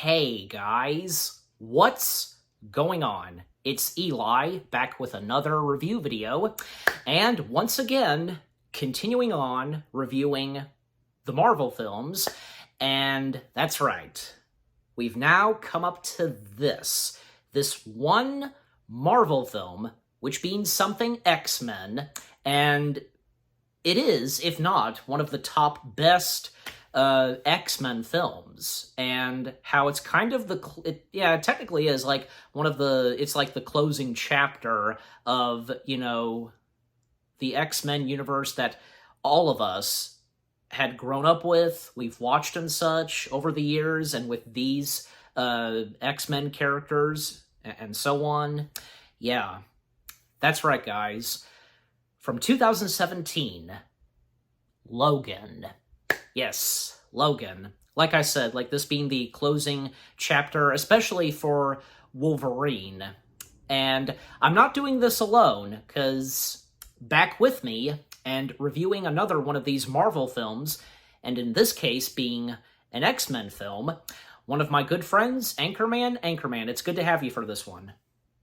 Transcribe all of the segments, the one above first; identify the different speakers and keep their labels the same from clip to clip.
Speaker 1: Hey guys, what's going on? It's Eli, back with another review video, and once again, continuing on reviewing the Marvel films, and that's right, we've now come up to this one Marvel film, which means something X-Men, and it is, if not, one of the top best X-Men films, and how it's kind of it technically is like it's like the closing chapter of, the X-Men universe that all of us had grown up with, we've watched and such over the years, and with these X-Men characters and so on. Yeah, that's right, guys. From 2017, Logan. Yes, Logan. Like I said, like this being the closing chapter, especially for Wolverine. And I'm not doing this alone, because back with me and reviewing another one of these Marvel films, and in this case being an X-Men film, one of my good friends, Anchorman. Anchorman, it's good to have you for this one.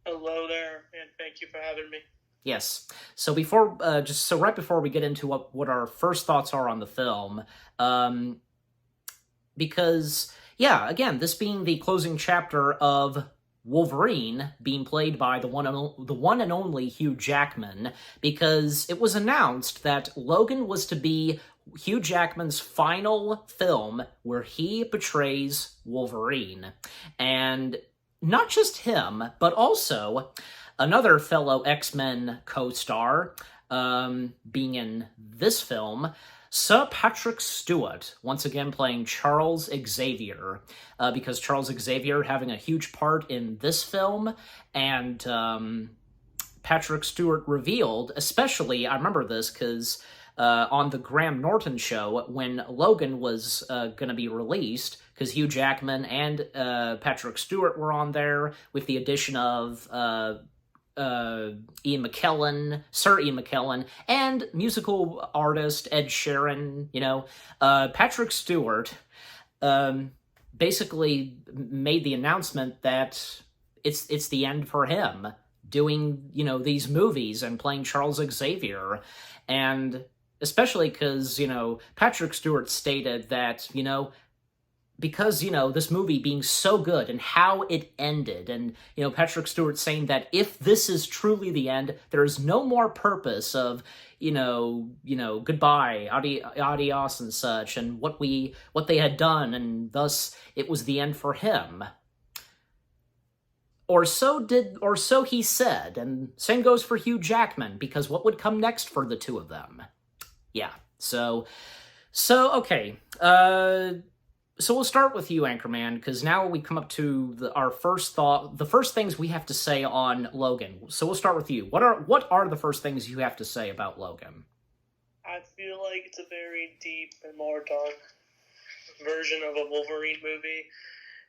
Speaker 2: Hello there, and thank you for having me.
Speaker 1: Yes. So right before we get into what our first thoughts are on the film, because, yeah, again, this being the closing chapter of Wolverine being played by the one and only Hugh Jackman, because it was announced that Logan was to be Hugh Jackman's final film where he portrays Wolverine. And not just him, but also another fellow X-Men co-star, being in this film, Sir Patrick Stewart, once again playing Charles Xavier, because Charles Xavier having a huge part in this film, and Patrick Stewart revealed, especially, I remember this because on the Graham Norton show, when Logan was going to be released, because Hugh Jackman and Patrick Stewart were on there, with the addition of Sir Ian McKellen, and musical artist Ed Sheeran, Patrick Stewart basically made the announcement that it's the end for him doing, these movies and playing Charles Xavier. And especially because, Patrick Stewart stated that, because, this movie being so good and how it ended, and, Patrick Stewart saying that if this is truly the end, there is no more purpose of, goodbye, adios and such, and what they had done, and thus it was the end for him. Or so he said, and same goes for Hugh Jackman, because what would come next for the two of them? Yeah, so okay, so we'll start with you, Anchorman, because now we come up to the first things we have to say on Logan. So we'll start with you. What are the first things you have to say about Logan?
Speaker 2: I feel like it's a very deep and more dark version of a Wolverine movie,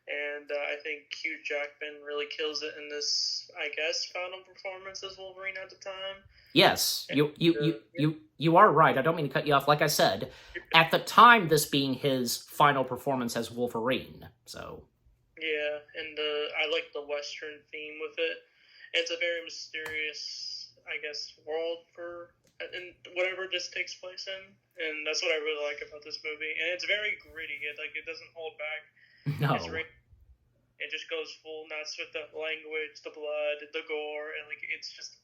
Speaker 2: and I think Hugh Jackman really kills it in this, I guess, final performance as Wolverine at the time.
Speaker 1: Yes, you are right. I don't mean to cut you off. Like I said, at the time, this being his final performance as Wolverine. So
Speaker 2: yeah, and I like the Western theme with it. It's a very mysterious, I guess, world and whatever this takes place in, and that's what I really like about this movie. And it's very gritty. It doesn't hold back.
Speaker 1: No.
Speaker 2: It just goes full nuts with the language, the blood, the gore, and it's just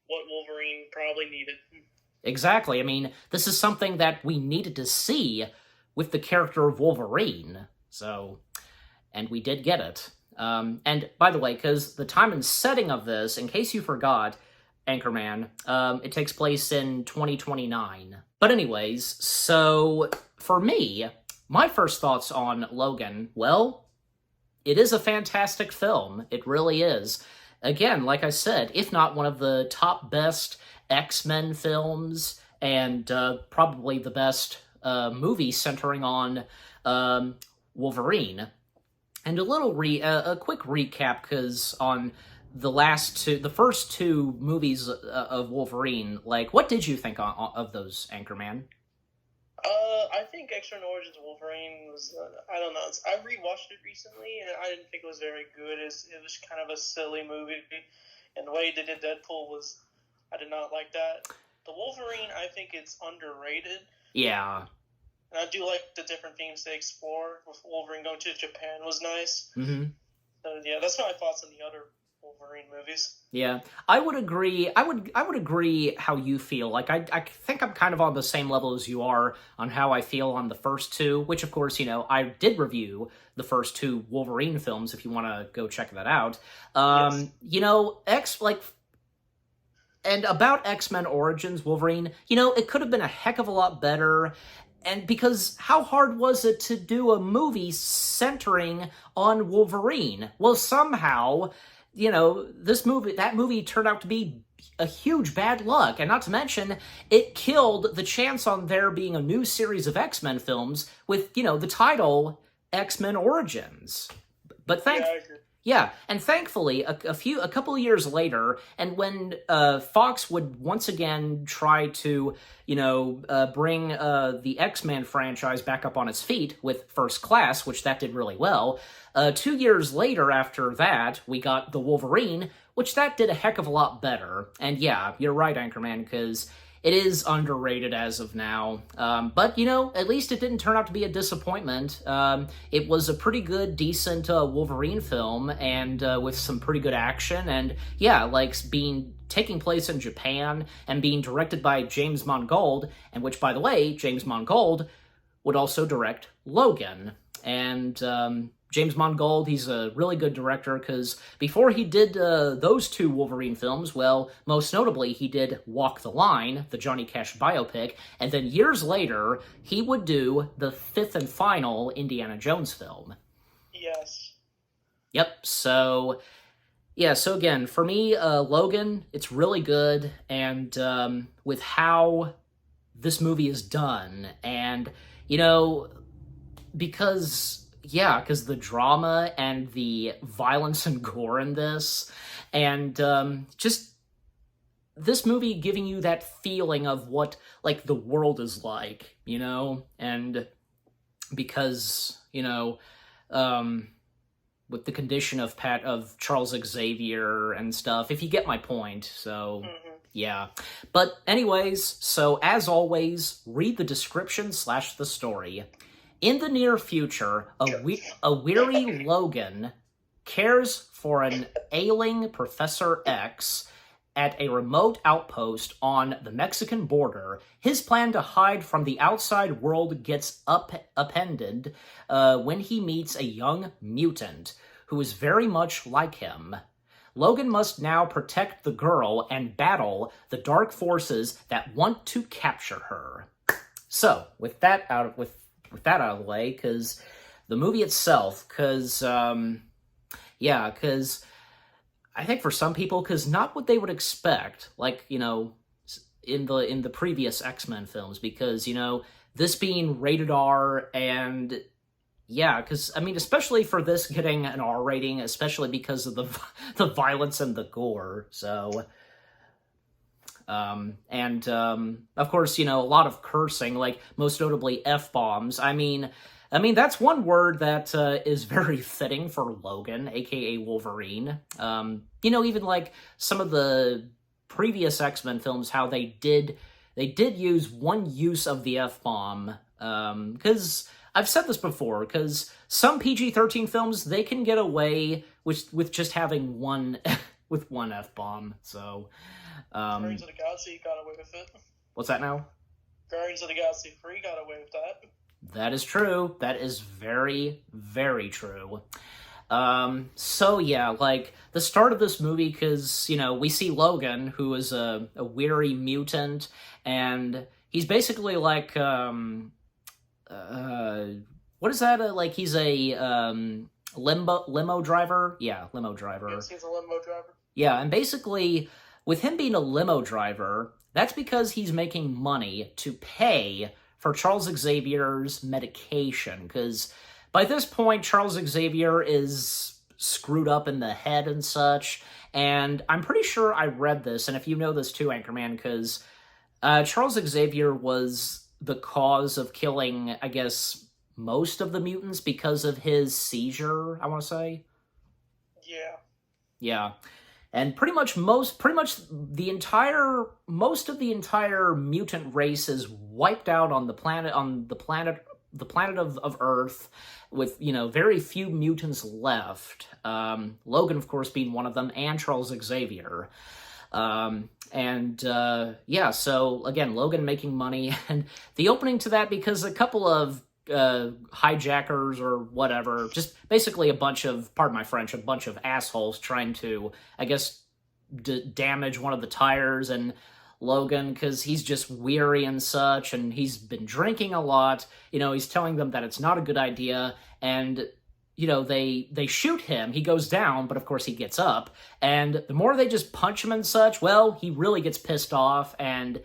Speaker 2: what Wolverine probably needed.
Speaker 1: Exactly. I mean, this is something that we needed to see with the character of Wolverine. So, and we did get it. And by the way, because the time and setting of this, in case you forgot, Anchorman, it takes place in 2029. But anyways, so for me, my first thoughts on Logan, well, it is a fantastic film. It really is. Again, like I said, if not one of the top best X-Men films, and probably the best movie centering on Wolverine. And a quick recap, because on the first two movies of Wolverine, what did you think of those, Anchorman?
Speaker 2: I think X-Men Origins Wolverine was, I don't know, I rewatched it recently, and I didn't think it was very good. It was kind of a silly movie, and the way they did Deadpool was, I did not like that. The Wolverine, I think it's underrated.
Speaker 1: Yeah.
Speaker 2: And I do like the different themes they explore. With Wolverine going to Japan was nice.
Speaker 1: Mm-hmm.
Speaker 2: So, yeah, that's my thoughts on the other Wolverine movies.
Speaker 1: Yeah, I would agree. I would agree how you feel. Like, I think I'm kind of on the same level as you are on how I feel on the first two, which, of course, I did review the first two Wolverine films, if you want to go check that out.
Speaker 2: Yes.
Speaker 1: And about X-Men Origins Wolverine, it could have been a heck of a lot better. And because how hard was it to do a movie centering on Wolverine? Well, somehow, that movie turned out to be a huge bad luck. And not to mention, it killed the chance on there being a new series of X-Men films with, the title X-Men Origins. But and thankfully, a couple of years later, and when Fox would once again try to, bring the X-Men franchise back up on its feet with First Class, which that did really well, 2 years later after that, we got The Wolverine, which that did a heck of a lot better. And yeah, you're right, Anchorman, because it is underrated as of now. But, at least it didn't turn out to be a disappointment. It was a pretty good, decent Wolverine film, and with some pretty good action. And yeah, like taking place in Japan and being directed by James Mangold, and which, by the way, James Mangold would also direct Logan. And James Mangold, he's a really good director, because before he did those two Wolverine films, well, most notably, he did Walk the Line, the Johnny Cash biopic, and then years later, he would do the fifth and final Indiana Jones film.
Speaker 2: Yes.
Speaker 1: Yep, so again, for me, Logan, it's really good, and with how this movie is done, and, because the drama and the violence and gore in this, and just this movie giving you that feeling of what, like, the world is like, and because, with the condition of Charles Xavier and stuff, if you get my point, so...
Speaker 2: Mm-hmm.
Speaker 1: Yeah. But anyways, so as always, read the description / the story. In the near future, a weary Logan cares for an ailing Professor X at a remote outpost on the Mexican border. His plan to hide from the outside world gets upended when he meets a young mutant who is very much like him. Logan must now protect the girl and battle the dark forces that want to capture her. So, with that out of the way, because the movie itself, because I think for some people, because not what they would expect, like, in the previous X-Men films, because, this being rated R, and yeah, because, especially for this getting an R rating, especially because of the violence and the gore, so... of course, a lot of cursing, like, most notably F-bombs. I mean, that's one word that is very fitting for Logan, aka Wolverine. Even, like, some of the previous X-Men films, how they did use one use of the F-bomb, because... I've said this before, because some PG-13 films, they can get away with just having one F-bomb, so...
Speaker 2: Guardians of the Galaxy got away with it.
Speaker 1: What's that now?
Speaker 2: Guardians of the Galaxy 3 got away with that.
Speaker 1: That is true. That is very, very true. So yeah, like, the start of this movie, because, we see Logan, who is a weary mutant, and he's basically like, what is that? Like, he's a, limo driver? Yeah, limo driver.
Speaker 2: Yes, he's a limo driver.
Speaker 1: Yeah, and basically, with him being a limo driver, that's because he's making money to pay for Charles Xavier's medication, because by this point, Charles Xavier is screwed up in the head and such, and I'm pretty sure I read this, and if you know this too, Anchorman, because Charles Xavier was the cause of killing, I guess, most of the mutants because of his seizure, I want to say.
Speaker 2: Yeah.
Speaker 1: Yeah. And most of the entire mutant race is wiped out on the planet of Earth, with, very few mutants left. Logan, of course, being one of them, and Charles Xavier. So again, Logan making money, and the opening to that, because a couple of hijackers or whatever, just basically a bunch of, pardon my French, a bunch of assholes trying to, I guess, damage one of the tires, and Logan, because he's just weary and such, and he's been drinking a lot, he's telling them that it's not a good idea, and they shoot him. He goes down, but of course he gets up, and the more they just punch him and such, well, he really gets pissed off, and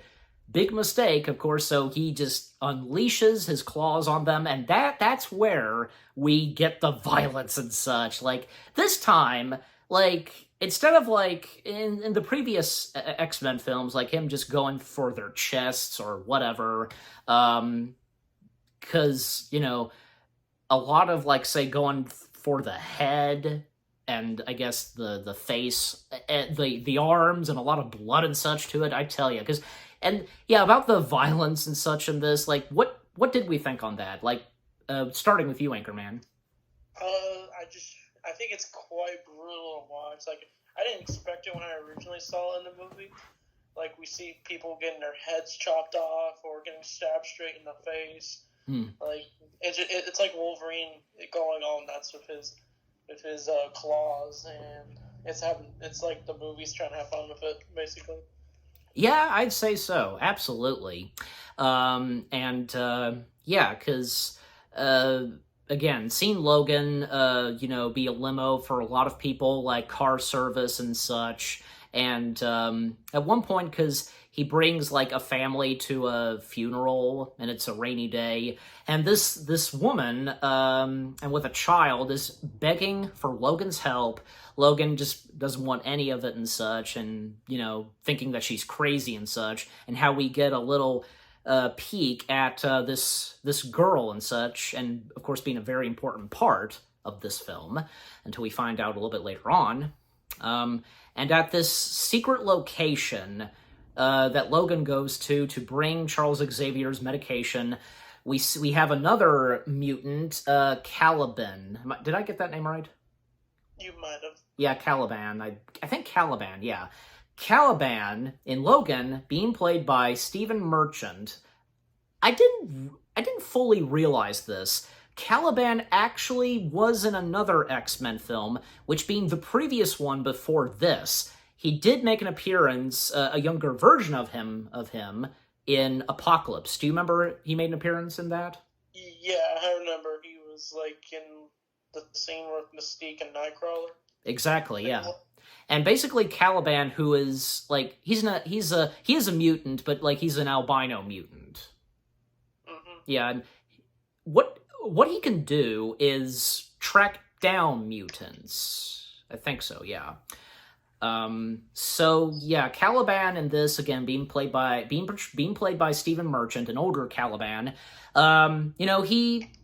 Speaker 1: big mistake, of course, so he just unleashes his claws on them, and that's where we get the violence and such. Like, this time, instead of, in the previous X-Men films, him just going for their chests or whatever, because, a lot of, say, going for the head, and I guess the face, the arms, and a lot of blood and such to it, I tell you, because... And yeah, about the violence and such in this, what did we think on that? Starting with you, Anchorman.
Speaker 2: I think it's quite brutal to watch. I didn't expect it when I originally saw it in the movie. We see people getting their heads chopped off or getting stabbed straight in the face. It's like Wolverine going all nuts with his claws, and it's like the movie's trying to have fun with it, basically.
Speaker 1: Yeah, I'd say so. Absolutely. Because, again, seeing Logan, be a limo for a lot of people, like car service and such. And at one point, because he brings, a family to a funeral, and it's a rainy day, and this woman, and with a child, is begging for Logan's help. Logan just doesn't want any of it and such, and, thinking that she's crazy and such, and how we get a little peek at this girl and such, and, of course, being a very important part of this film, until we find out a little bit later on. And at this secret location that Logan goes to bring Charles Xavier's medication, we have another mutant, Caliban. Did I get that name right?
Speaker 2: You might have.
Speaker 1: Yeah, Caliban. I think Caliban, yeah. Caliban, in Logan, being played by Stephen Merchant. I didn't fully realize this. Caliban actually was in another X-Men film, which being the previous one before this. He did make an appearance, a younger version of him, in Apocalypse. Do you remember he made an appearance in that?
Speaker 2: Yeah, I remember. He was, in the scene with Mystique and Nightcrawler.
Speaker 1: Exactly, yeah. And basically Caliban, who is, he is a mutant, but, he's an albino mutant. Mm-hmm. Yeah, and what he can do is track down mutants. I think so, yeah. Caliban in this, again, being played by Stephen Merchant, an older Caliban.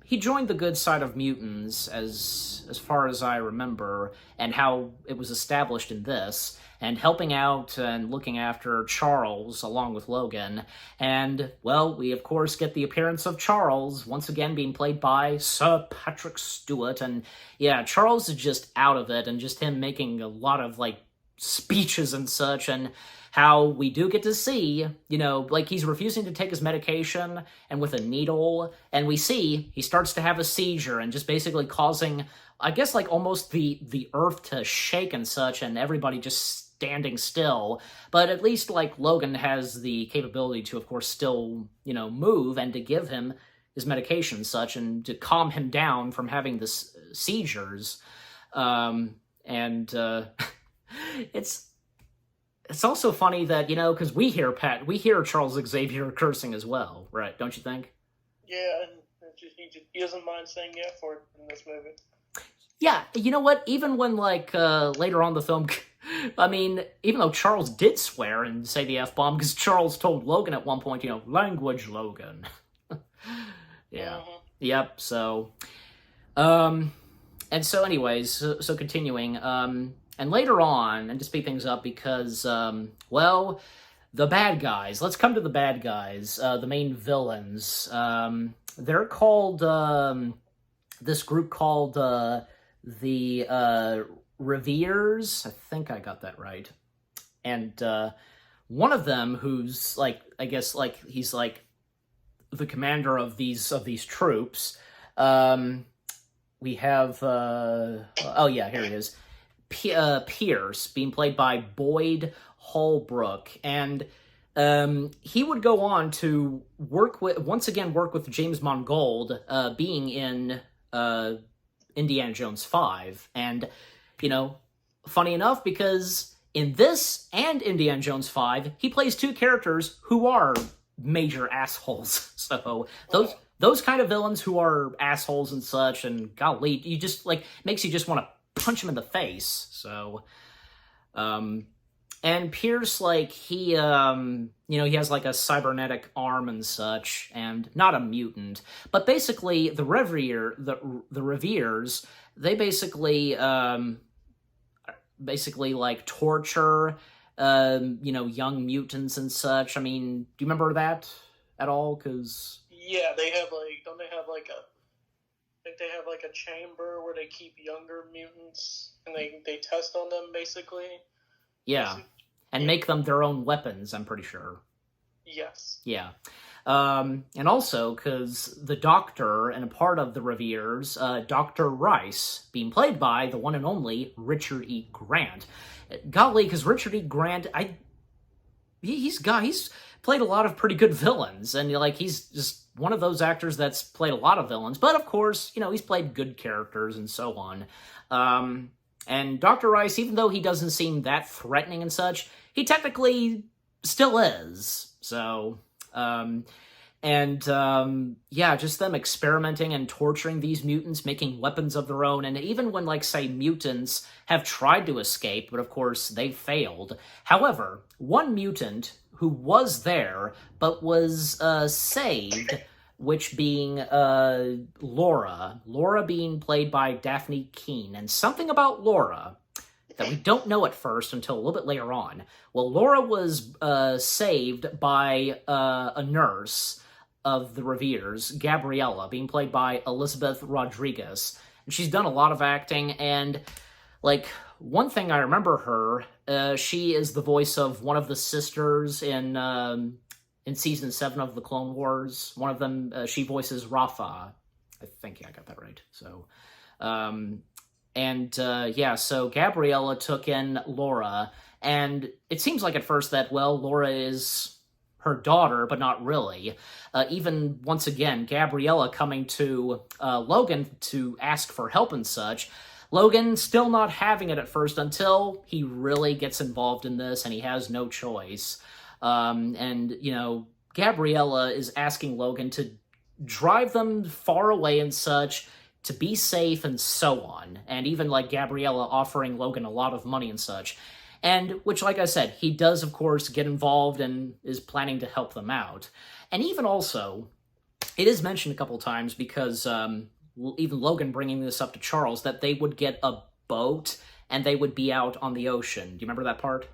Speaker 1: He joined the good side of mutants as far as I remember, and how it was established in this, and helping out and looking after Charles along with Logan. And, well, we of course get the appearance of Charles, once again being played by Sir Patrick Stewart. And yeah, Charles is just out of it, and just him making a lot of, speeches and such, and how we do get to see, he's refusing to take his medication, and with a needle, and we see he starts to have a seizure, and just basically causing, I guess, almost the earth to shake and such, and everybody just standing still. But at least, Logan has the capability to, of course, still, move, and to give him his medication and such, and to calm him down from having this seizures. It's also funny that, because we hear Charles Xavier cursing as well, right? Don't you think?
Speaker 2: Yeah, he doesn't mind saying the F word in this movie.
Speaker 1: Yeah, you know what? Even when, later on the film, I mean, even though Charles did swear and say the F-bomb, because Charles told Logan at one point, language, Logan. Yeah.
Speaker 2: Uh-huh.
Speaker 1: Yep. So, and so anyways, so continuing, and later on, and to speed things up because, well, the bad guys. Let's come to the bad guys, the main villains. They're called, this group called, the, Reveres. I think I got that right. And, one of them who's, like, I guess, like, he's, like, the commander of these troops, we have, oh yeah, here it is. Pierce, being played by Boyd Holbrook, and he would go on to work with James Mangold, being in Indiana Jones 5, and, you know, funny enough, because in this and Indiana Jones 5, he plays two characters who are major assholes, so those kind of villains who are assholes and such, and golly, you just, like, makes you just want to punch him in the face, so, and Pierce, like, he, you know, he has, like, a cybernetic arm and such, and not a mutant, but basically, the Reveres, they basically, like, torture, you know, young mutants and such. I mean, do you remember that at all? Because...
Speaker 2: Yeah, they have, like, don't they have, like, I think they have, like, a chamber where they keep younger mutants, and they test on them, basically.
Speaker 1: Yeah, and make them their own weapons, I'm pretty sure.
Speaker 2: Yes.
Speaker 1: Yeah. And also, because the Doctor, and a part of the Reveres, Dr. Rice, being played by the one and only Richard E. Grant. Golly, because Richard E. Grant, he's played a lot of pretty good villains, and, like, he's just one of those actors that's played a lot of villains, but of course, you know, he's played good characters and so on. And Dr. Rice, even though he doesn't seem that threatening and such, he technically still is. So, yeah, just them experimenting and torturing these mutants, making weapons of their own, and even when, like, say, mutants have tried to escape, but of course, they failed. However, one mutant who was there, but was, saved, which being, Laura being played by Daphne Keane, and something about Laura that we don't know at first until a little bit later on. Well, Laura was, saved by, a nurse of the Reveres, Gabriella, being played by Elizabeth Rodriguez. And she's done a lot of acting, and, like, one thing I remember her, she is the voice of one of the sisters in Season 7 of The Clone Wars. One of them, she voices Rafa. I think, yeah, I got that right. So, yeah, so Gabriella took in Laura, and it seems like at first that, well, Laura is her daughter, but not really. Even, once again, Gabriella coming to Logan to ask for help and such. Logan still not having it at first until he really gets involved in this, and he has no choice. And, you know, Gabriella is asking Logan to drive them far away and such, to be safe and so on. And even, like, Gabriella offering Logan a lot of money and such. And, which, like I said, he does, of course, get involved and is planning to help them out. And even also, it is mentioned a couple times because, even Logan bringing this up to Charles, that they would get a boat and they would be out on the ocean. Do you remember that part?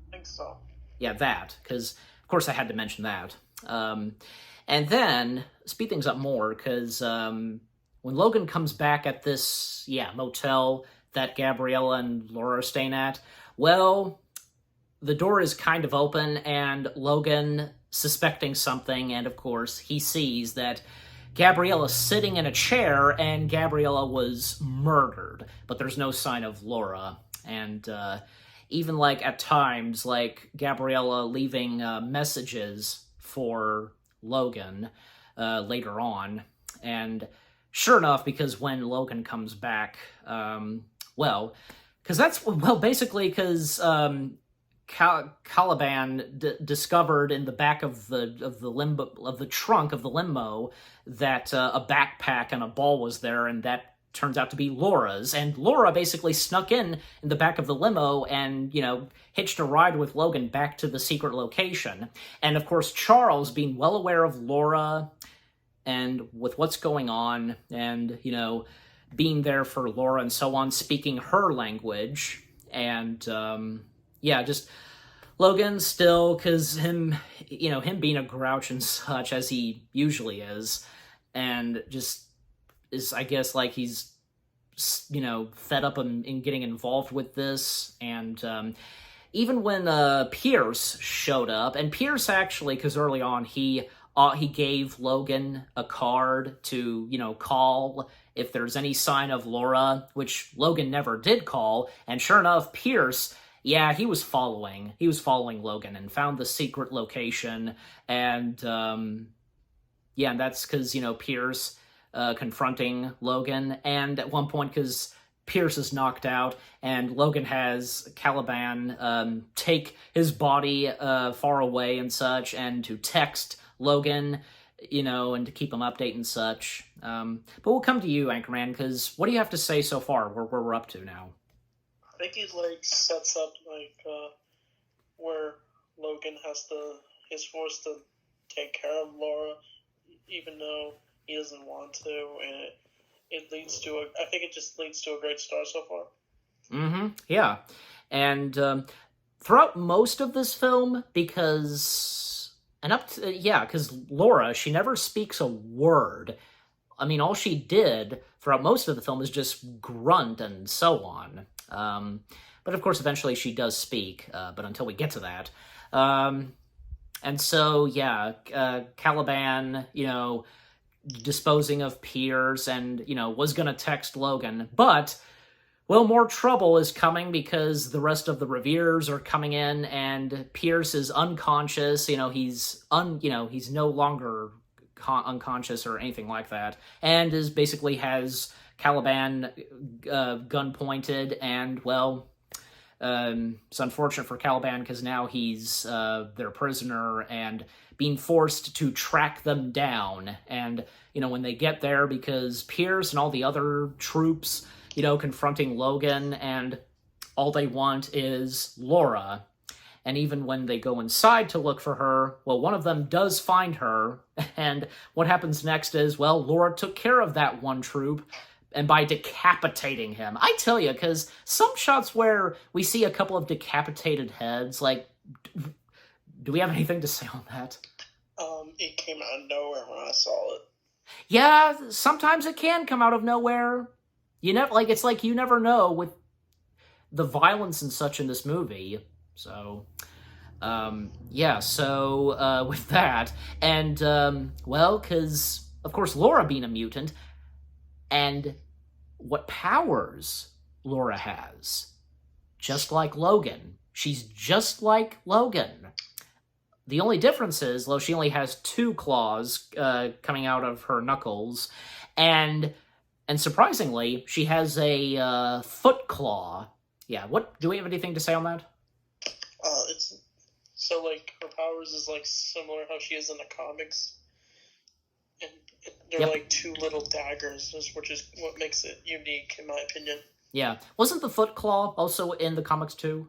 Speaker 2: I think so.
Speaker 1: Yeah, that, because, of course, I had to mention that. And then, speed things up more, because when Logan comes back at this, motel that Gabriella and Laura are staying at, well, the door is kind of open, and Logan, suspecting something, and of course, he sees that Gabriella's sitting in a chair, and Gabriella was murdered, but there's no sign of Laura. And even, like, at times, like, Gabriella leaving messages for Logan later on. And sure enough, because when Logan comes back, basically because Caliban discovered in the back of the trunk of the limo that a backpack and a ball was there, and that turns out to be Laura's. And Laura basically snuck in the back of the limo and, you know, hitched a ride with Logan back to the secret location. And of course, Charles, being well aware of Laura and with what's going on, and, you know, being there for Laura and so on, speaking her language, and, yeah, just Logan still, because him being a grouch and such, as he usually is, and just is, I guess, like he's, you know, fed up in getting involved with this, and, even when Pierce showed up, and Pierce actually, because early on he gave Logan a card to, you know, call if there's any sign of Laura, which Logan never did call, and sure enough, Pierce, yeah, he was following Logan and found the secret location, and, yeah, and that's because, you know, Pierce confronting Logan, and at one point, because Pierce is knocked out, and Logan has Caliban take his body far away and such, and to text Logan, you know, and to keep him updated and such. But we'll come to you, Anchorman, because what do you have to say so far, where we're up to now?
Speaker 2: I think it, like, sets up, like, where Logan is forced to take care of Laura, even though he doesn't want to, and I think it just leads to a great start so far.
Speaker 1: Mm-hmm. Yeah. And throughout most of this film, because Laura, she never speaks a word. I mean, all she did throughout most of the film is just grunt and so on. But of course, eventually she does speak, but until we get to that. And so, yeah, Caliban, you know, disposing of Pierce, and, you know, was gonna text Logan, but, well, more trouble is coming because the rest of the Reveres are coming in, and Pierce is unconscious. You know, he's no longer unconscious or anything like that, and is basically has Caliban gun pointed, and, well, it's unfortunate for Caliban because now he's their prisoner and being forced to track them down. And, you know, when they get there, because Pierce and all the other troops, you know, confronting Logan, and all they want is Laura. And even when they go inside to look for her, well, one of them does find her, and what happens next is, well, Laura took care of that one troop, and by decapitating him. I tell you, because some shots where we see a couple of decapitated heads, like, do we have anything to say on that?
Speaker 2: It came out of nowhere when I saw it.
Speaker 1: Yeah, sometimes it can come out of nowhere. It's like you never know with the violence and such in this movie. So, yeah, so, with that, and, well, because, of course, Laura being a mutant, and what powers Laura has, just like Logan. She's just like Logan. The only difference is, well, she only has 2 claws coming out of her knuckles, and surprisingly, she has a foot claw. Yeah, do we have anything to say on that?
Speaker 2: It's so, like, her powers is, like, similar how she is in the comics, and they're like 2 little daggers, which is what makes it unique, in my opinion.
Speaker 1: Yeah, wasn't the foot claw also in the comics too?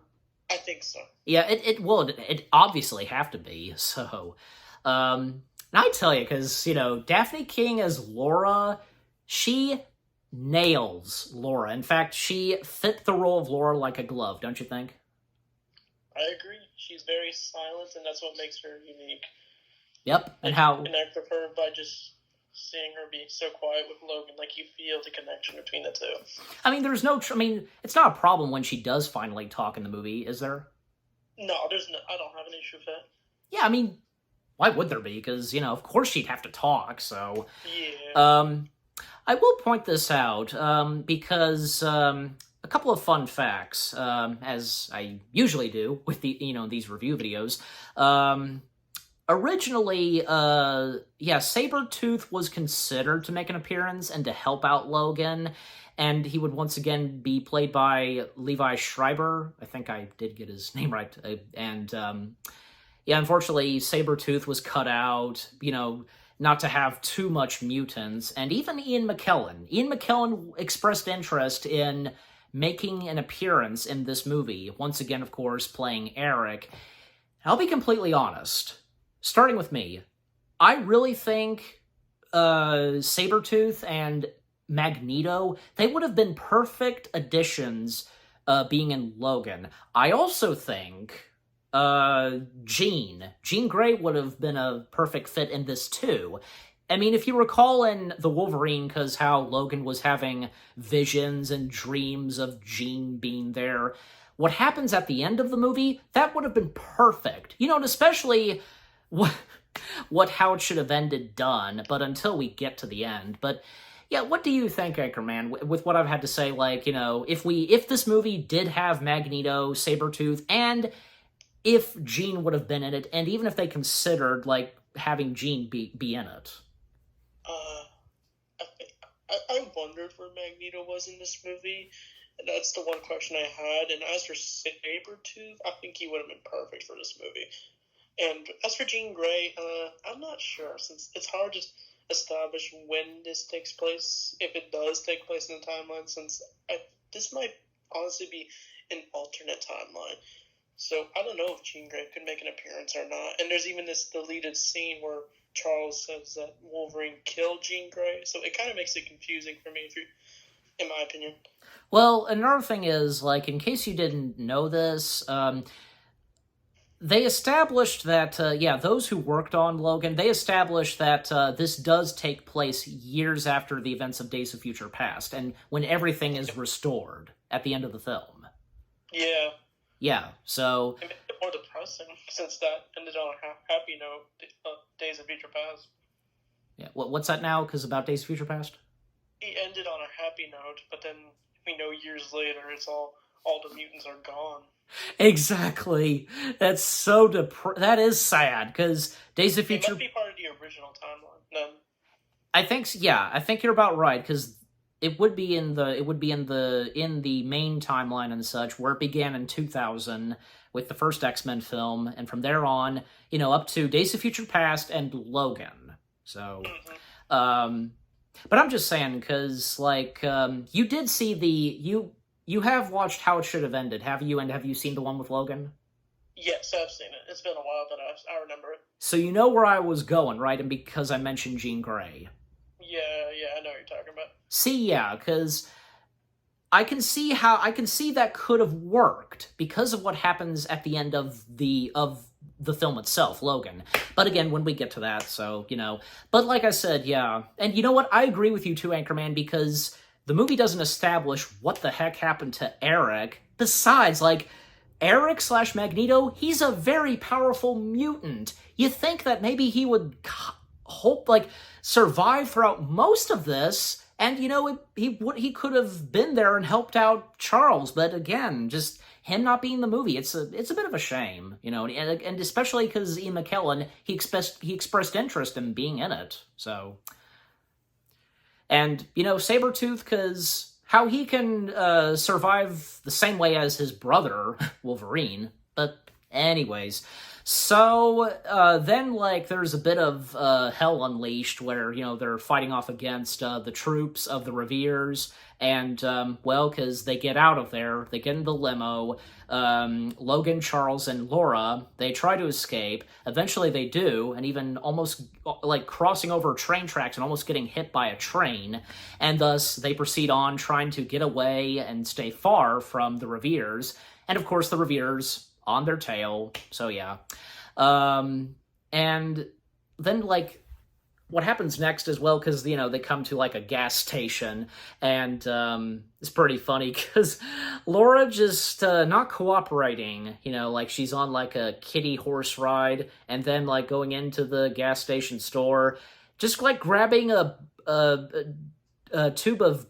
Speaker 2: I think so.
Speaker 1: Yeah, it obviously have to be, so, and I tell you, because, you know, Daphne King as Laura, she nails Laura. In fact, she fit the role of Laura like a glove, don't you think?
Speaker 2: I agree. She's very silent, and that's what makes her unique.
Speaker 1: Yep, and how...
Speaker 2: connect with her by just seeing her be so quiet with Logan, like you feel the connection between the two.
Speaker 1: I mean, there's no... it's not a problem when she does finally talk in the movie, is there?
Speaker 2: No, I don't have an issue with that.
Speaker 1: Yeah, I mean, why would there be? Because, you know, of course she'd have to talk, so...
Speaker 2: Yeah.
Speaker 1: I will point this out, because, a couple of fun facts, as I usually do with these review videos. Originally, Sabretooth was considered to make an appearance and to help out Logan, and he would once again be played by Levi Schreiber. I think I did get his name right. Unfortunately, Sabretooth was cut out, you know, not to have too much mutants, and even Ian McKellen. Ian McKellen expressed interest in making an appearance in this movie, once again, of course, playing Eric. I'll be completely honest. Starting with me, I really think Sabretooth and Magneto, they would have been perfect additions being in Logan. I also think Jean Grey would have been a perfect fit in this too. I mean, if you recall in The Wolverine, because how Logan was having visions and dreams of Jean being there, what happens at the end of the movie, that would have been perfect. You know, and especially how it should have ended done, but until we get to the end. But yeah, what do you think, Anchorman, with what I've had to say? Like, you know, if this movie did have Magneto, Sabretooth, and if Jean would have been in it, and even if they considered, like, having Jean be in it.
Speaker 2: I wondered where Magneto was in this movie. That's the one question I had. And as for Sabretooth, I think he would have been perfect for this movie. And as for Jean Grey, I'm not sure, since it's hard to establish when this takes place, if it does take place in the timeline, since this might honestly be an alternate timeline. So I don't know if Jean Grey could make an appearance or not. And there's even this deleted scene where Charles says that Wolverine killed Jean Grey, so it kind of makes it confusing for me, in my opinion.
Speaker 1: Well, another thing is, like, in case you didn't know this, they established that, those who worked on Logan, they established that this does take place years after the events of Days of Future Past, and when everything is restored at the end of the film.
Speaker 2: Yeah.
Speaker 1: Yeah, so...
Speaker 2: It makes it more depressing, since that ended on a happy note, Days of Future Past.
Speaker 1: Yeah, what's that now, because about Days of Future Past?
Speaker 2: He ended on a happy note, but then we know years later it's all the mutants are gone.
Speaker 1: Exactly. That's so that is sad, because Days of Future...
Speaker 2: It must be part of the original timeline, then.
Speaker 1: I think you're about right, because it would be in the main timeline and such, where it began in 2000 with the first X-Men film, and from there on, you know, up to Days of Future Past and Logan. So, but I'm just saying, because, like, you did see you have watched How It Should Have Ended, have you? And have you seen the one with Logan?
Speaker 2: Yes, I've seen it. It's been a while, but I remember it.
Speaker 1: So you know where I was going, right? And because I mentioned Jean Grey.
Speaker 2: Yeah, I know what you're talking about.
Speaker 1: See, yeah, because I can see that could have worked because of what happens at the end of the film itself, Logan. But again, when we get to that, so, you know. But like I said, yeah. And you know what? I agree with you too, Anchorman, because the movie doesn't establish what the heck happened to Eric. Besides, like, Eric / Magneto, he's a very powerful mutant. You think that maybe he would survive throughout most of this, and, you know, he could have been there and helped out Charles, but again, just him not being in the movie, it's a bit of a shame, you know, and especially because Ian McKellen, he expressed interest in being in it, so. And, you know, Sabretooth, because how he can survive the same way as his brother, Wolverine, but anyways. So, then, like, there's a bit of hell unleashed where, you know, they're fighting off against the troops of the Reveres, and, well, because they get out of there, they get in the limo, Logan, Charles, and Laura, they try to escape, eventually they do, and even almost, like, crossing over train tracks and almost getting hit by a train, and thus they proceed on trying to get away and stay far from the Reveres, and of course the Reveres on their tail, so yeah. And then, like, what happens next as well, because, you know, they come to, like, a gas station, and it's pretty funny, because Laura just not cooperating, you know, like, she's on, like, a kiddie horse ride, and then, like, going into the gas station store, just, like, grabbing a tube of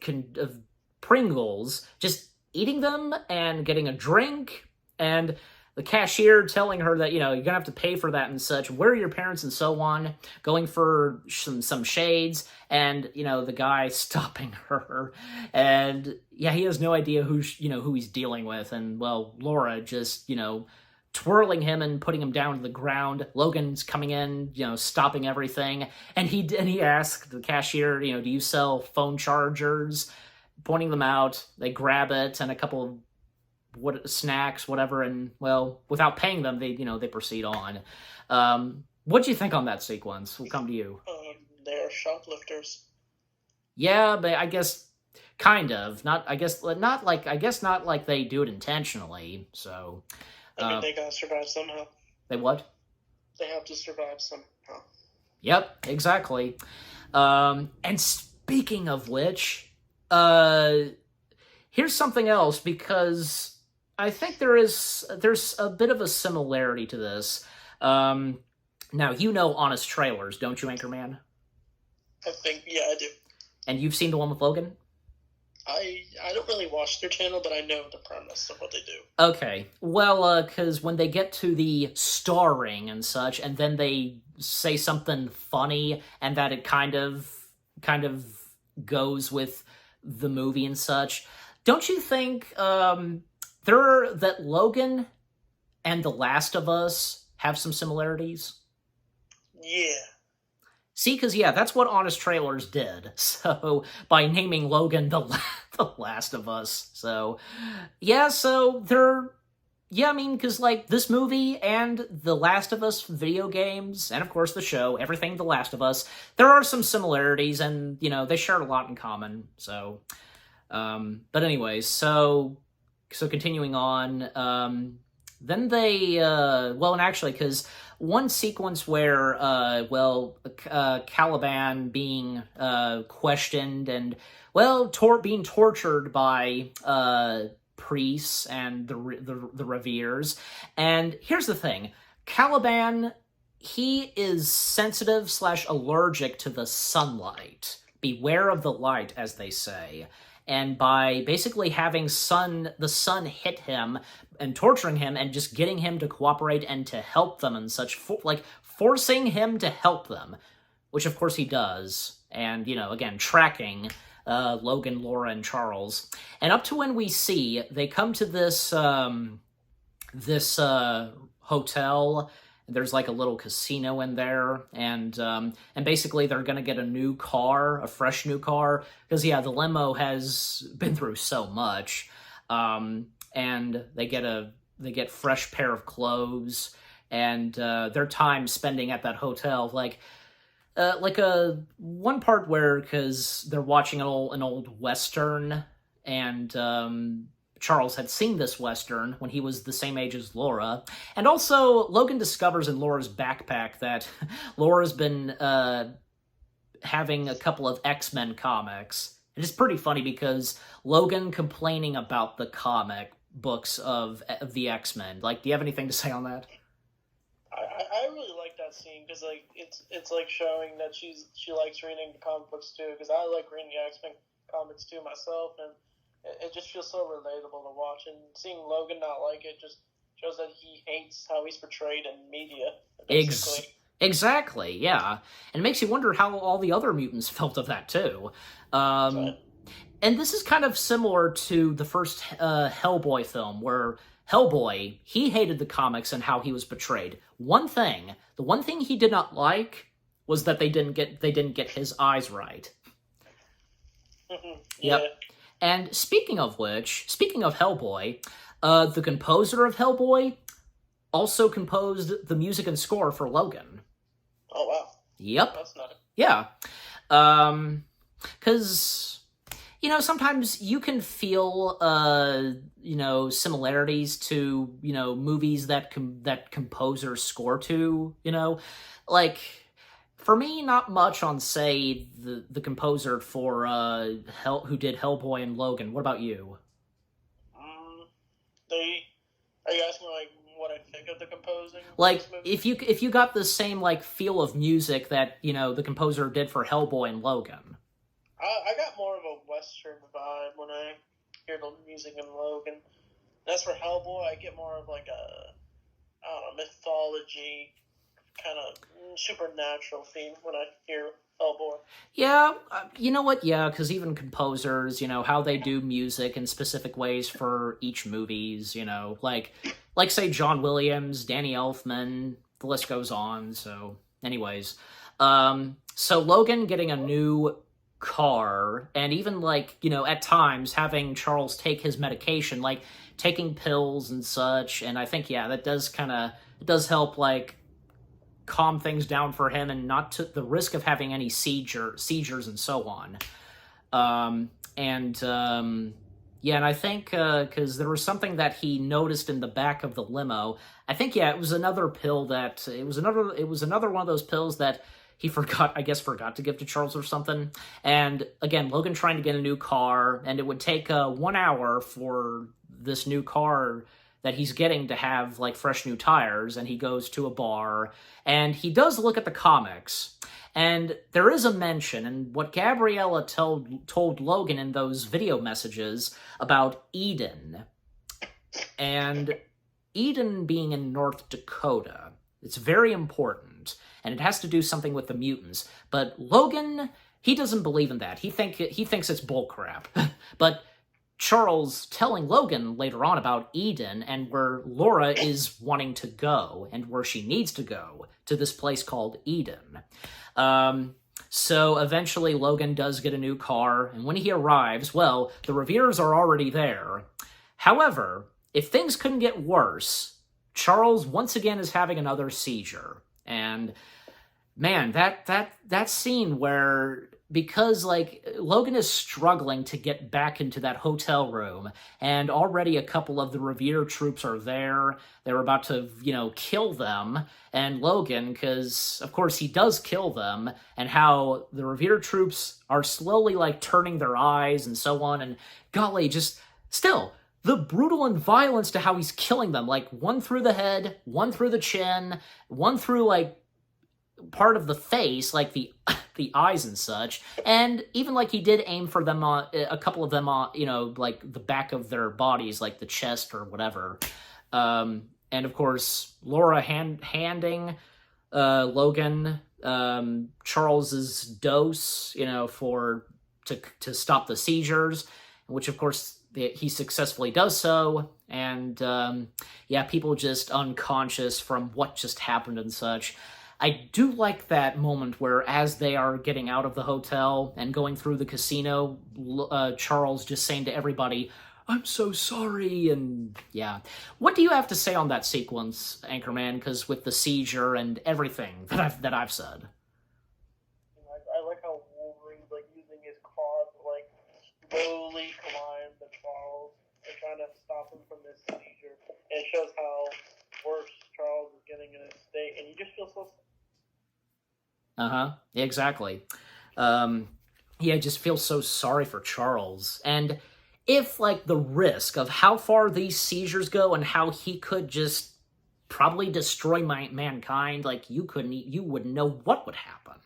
Speaker 1: Pringles, just eating them, and getting a drink, and the cashier telling her that, you know, you're gonna have to pay for that and such, where are your parents and so on, going for some shades, and, you know, the guy stopping her, and, yeah, he has no idea who he's dealing with, and, well, Laura just, you know, twirling him and putting him down to the ground. Logan's coming in, you know, stopping everything, and he asked the cashier, you know, do you sell phone chargers? Pointing them out, they grab it, and a couple of snacks, whatever, and, well, without paying them, they proceed on. What do you think on that sequence? We'll come to you.
Speaker 2: they are shoplifters.
Speaker 1: Yeah, but I guess kind of not. Not like they do it intentionally. So,
Speaker 2: I mean, they gotta survive somehow.
Speaker 1: they what?
Speaker 2: They have to survive somehow.
Speaker 1: Yep, exactly. And speaking of which, here's something else, because I think there's a bit of a similarity to this. Now, you know Honest Trailers, don't you, Anchorman?
Speaker 2: I think, yeah, I do.
Speaker 1: And you've seen the one with Logan?
Speaker 2: I don't really watch their channel, but I know the premise of what they do.
Speaker 1: Okay. Well, because when they get to the starring and such, and then they say something funny, and that it kind of goes with the movie and such, don't you think that Logan and The Last of Us have some similarities?
Speaker 2: Yeah.
Speaker 1: See, because, yeah, that's what Honest Trailers did. So, by naming Logan the Last of Us. So, yeah, so they're... Yeah, I mean, because, like, this movie and The Last of Us video games, and, of course, the show, everything The Last of Us, there are some similarities, and, you know, they share a lot in common, so... but anyways, so continuing on, then they, well, and actually, because one sequence where, Caliban being, questioned and, well, being tortured by, priests and the Reveres. And here's the thing. Caliban, he is sensitive / allergic to the sunlight. Beware of the light, as they say. And by basically having the sun hit him and torturing him and just getting him to cooperate and to help them and such, forcing him to help them, which of course he does, and, you know, again, tracking Logan, Laura, and Charles. And up to when we see, they come to this, hotel. There's like a little casino in there, and basically they're gonna get a fresh new car, because yeah, the limo has been through so much, and they get fresh pair of clothes, and their time spending at that hotel, like a one part where, because they're watching an old Western, and Charles had seen this Western when he was the same age as Laura. And also, Logan discovers in Laura's backpack that Laura's been having a couple of X-Men comics. It is pretty funny, because Logan complaining about the comic books of the X-Men. Like, do you have anything to say on that?
Speaker 2: I really like that scene, because like it's like showing that she likes reading the comic books too, because I like reading the X-Men comics too myself, and it just feels so relatable to watch, and seeing Logan not like it just shows that he hates how he's portrayed in media, basically.
Speaker 1: Exactly, yeah. And it makes you wonder how all the other mutants felt of that, too. And this is kind of similar to the first Hellboy film, where Hellboy, he hated the comics and how he was portrayed. The one thing he did not like was that they didn't get his eyes right.
Speaker 2: Yeah.
Speaker 1: Yep. And speaking of Hellboy, the composer of Hellboy also composed the music and score for Logan.
Speaker 2: Oh, wow.
Speaker 1: Yep.
Speaker 2: That's nice.
Speaker 1: Yeah. Because, you know, sometimes you can feel, similarities to, movies that composers score to, like... For me, not much on, say, the composer for who did Hellboy and Logan. What about you?
Speaker 2: Are you asking like what I think of the composing?
Speaker 1: Like, if you got the same like feel of music that the composer did for Hellboy and Logan.
Speaker 2: I got more of a Western vibe when I hear the music in Logan. As for Hellboy, I get more of like a mythology, kind of supernatural theme when I hear Hellboy. Yeah,
Speaker 1: you know what? Yeah, because even composers, how they do music in specific ways for each movies, like say John Williams, Danny Elfman, the list goes on. So, anyways, so Logan getting a new car, and even at times having Charles take his medication, like taking pills and such, and I think that does help calm things down for him and not to the risk of having any seizures and so on. Yeah, and I think because there was something that he noticed in the back of the limo. I think it was another pill that it was another one of those pills that he forgot to give to Charles or something. And again, Logan trying to get a new car, and it would take 1 hour for this new car that he's getting to have like fresh new tires, and he goes to a bar, and he does look at the comics. And there is a mention, and what Gabriella told Logan in those video messages about Eden. And Eden being in North Dakota, it's very important, and it has to do something with the mutants. But Logan, he doesn't believe in that. He thinks it's bullcrap. But Charles telling Logan later on about Eden and where Laura is wanting to go and where she needs to go, to this place called Eden. So eventually Logan does get a new car, and when he arrives, well, the Reveres are already there. However, if things couldn't get worse, Charles once again is having another seizure. And man, that scene where, because like Logan is struggling to get back into that hotel room, and already a couple of the Revere troops are there. They're about to, kill them. And Logan, because of course he does kill them, and how the Revere troops are slowly like turning their eyes and so on. And golly, just still the brutal and violence to how he's killing them, like one through the head, one through the chin, one through like part of the face, like the eyes and such, and even like he did aim for them on a couple of them on, like the back of their bodies, like the chest or whatever. And of course, Laura handing Logan Charles's dose, to stop the seizures, which of course he successfully does so. And people just unconscious from what just happened and such. I do like that moment where, as they are getting out of the hotel and going through the casino, Charles just saying to everybody, "I'm so sorry," and yeah. What do you have to say on that sequence, Anchorman? Because with the seizure and everything that I've said.
Speaker 2: I like how Wolverine's like using his claws to like slowly climb the Charles and trying to stop him from this seizure. And it shows how worse Charles is getting in his state, and you just feel so.
Speaker 1: Exactly. I just feel so sorry for Charles. And if, like, the risk of how far these seizures go and how he could just probably destroy mankind, like, you wouldn't know what would happen.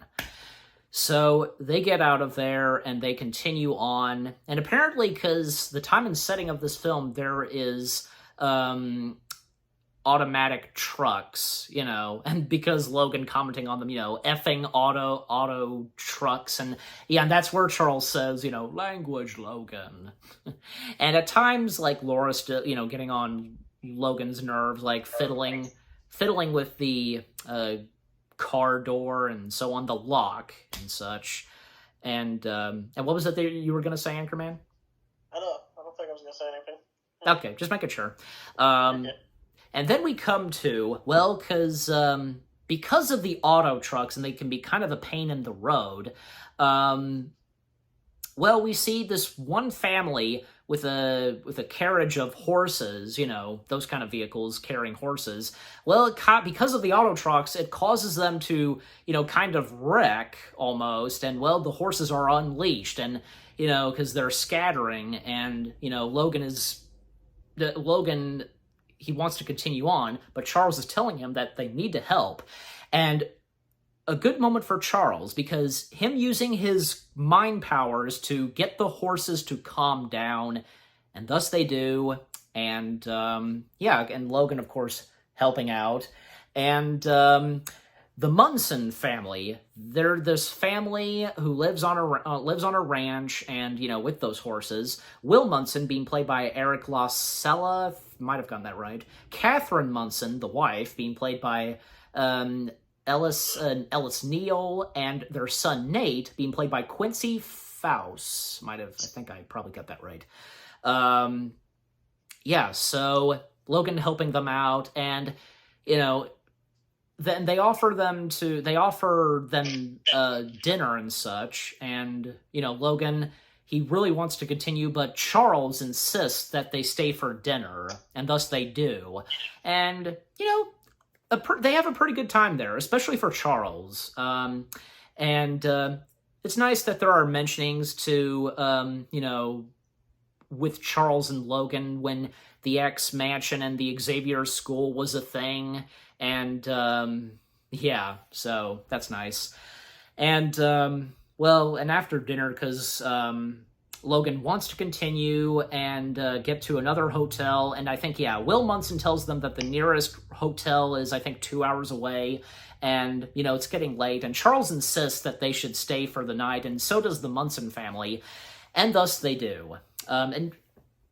Speaker 1: So they get out of there and they continue on. And apparently, because the time and setting of this film, there is automatic trucks, and because Logan commenting on them, effing auto trucks, and that's where Charles says, language, Logan. And at times, like, Laura's still, getting on Logan's nerves, like fiddling with the car door and so on, the lock and such. And what was it that you were going to say, Anchorman?
Speaker 2: I don't think I was going to say anything.
Speaker 1: Okay, just making sure. And then we come to, well, because of the auto trucks, and they can be kind of a pain in the road, we see this one family with a carriage of horses, those kind of vehicles carrying horses. Well, because of the auto trucks, it causes them to, kind of wreck almost, and, well, the horses are unleashed, and, because they're scattering, and, Logan, he wants to continue on, but Charles is telling him that they need to help. And a good moment for Charles, because him using his mind powers to get the horses to calm down, and thus they do. And, and Logan, of course, helping out. And the Munson family, they're this family who lives on a ranch, and, with those horses. Will Munson, being played by Eric LaSella, might have gotten that right. Catherine Munson, the wife, being played by Ellis Neal, and their son Nate, being played by Quincy Faust. I think I probably got that right. So Logan helping them out, and, then they offer them dinner and such, and Logan, he really wants to continue, but Charles insists that they stay for dinner, and thus they do, and they have a pretty good time there, especially for Charles. And it's nice that there are mentionings to with Charles and Logan when the X Mansion and the Xavier School was a thing. And, yeah, so that's nice. And, and after dinner, because Logan wants to continue and get to another hotel, and I think, Will Munson tells them that the nearest hotel is, I think, 2 hours away, and, it's getting late, and Charles insists that they should stay for the night, and so does the Munson family, and thus they do. And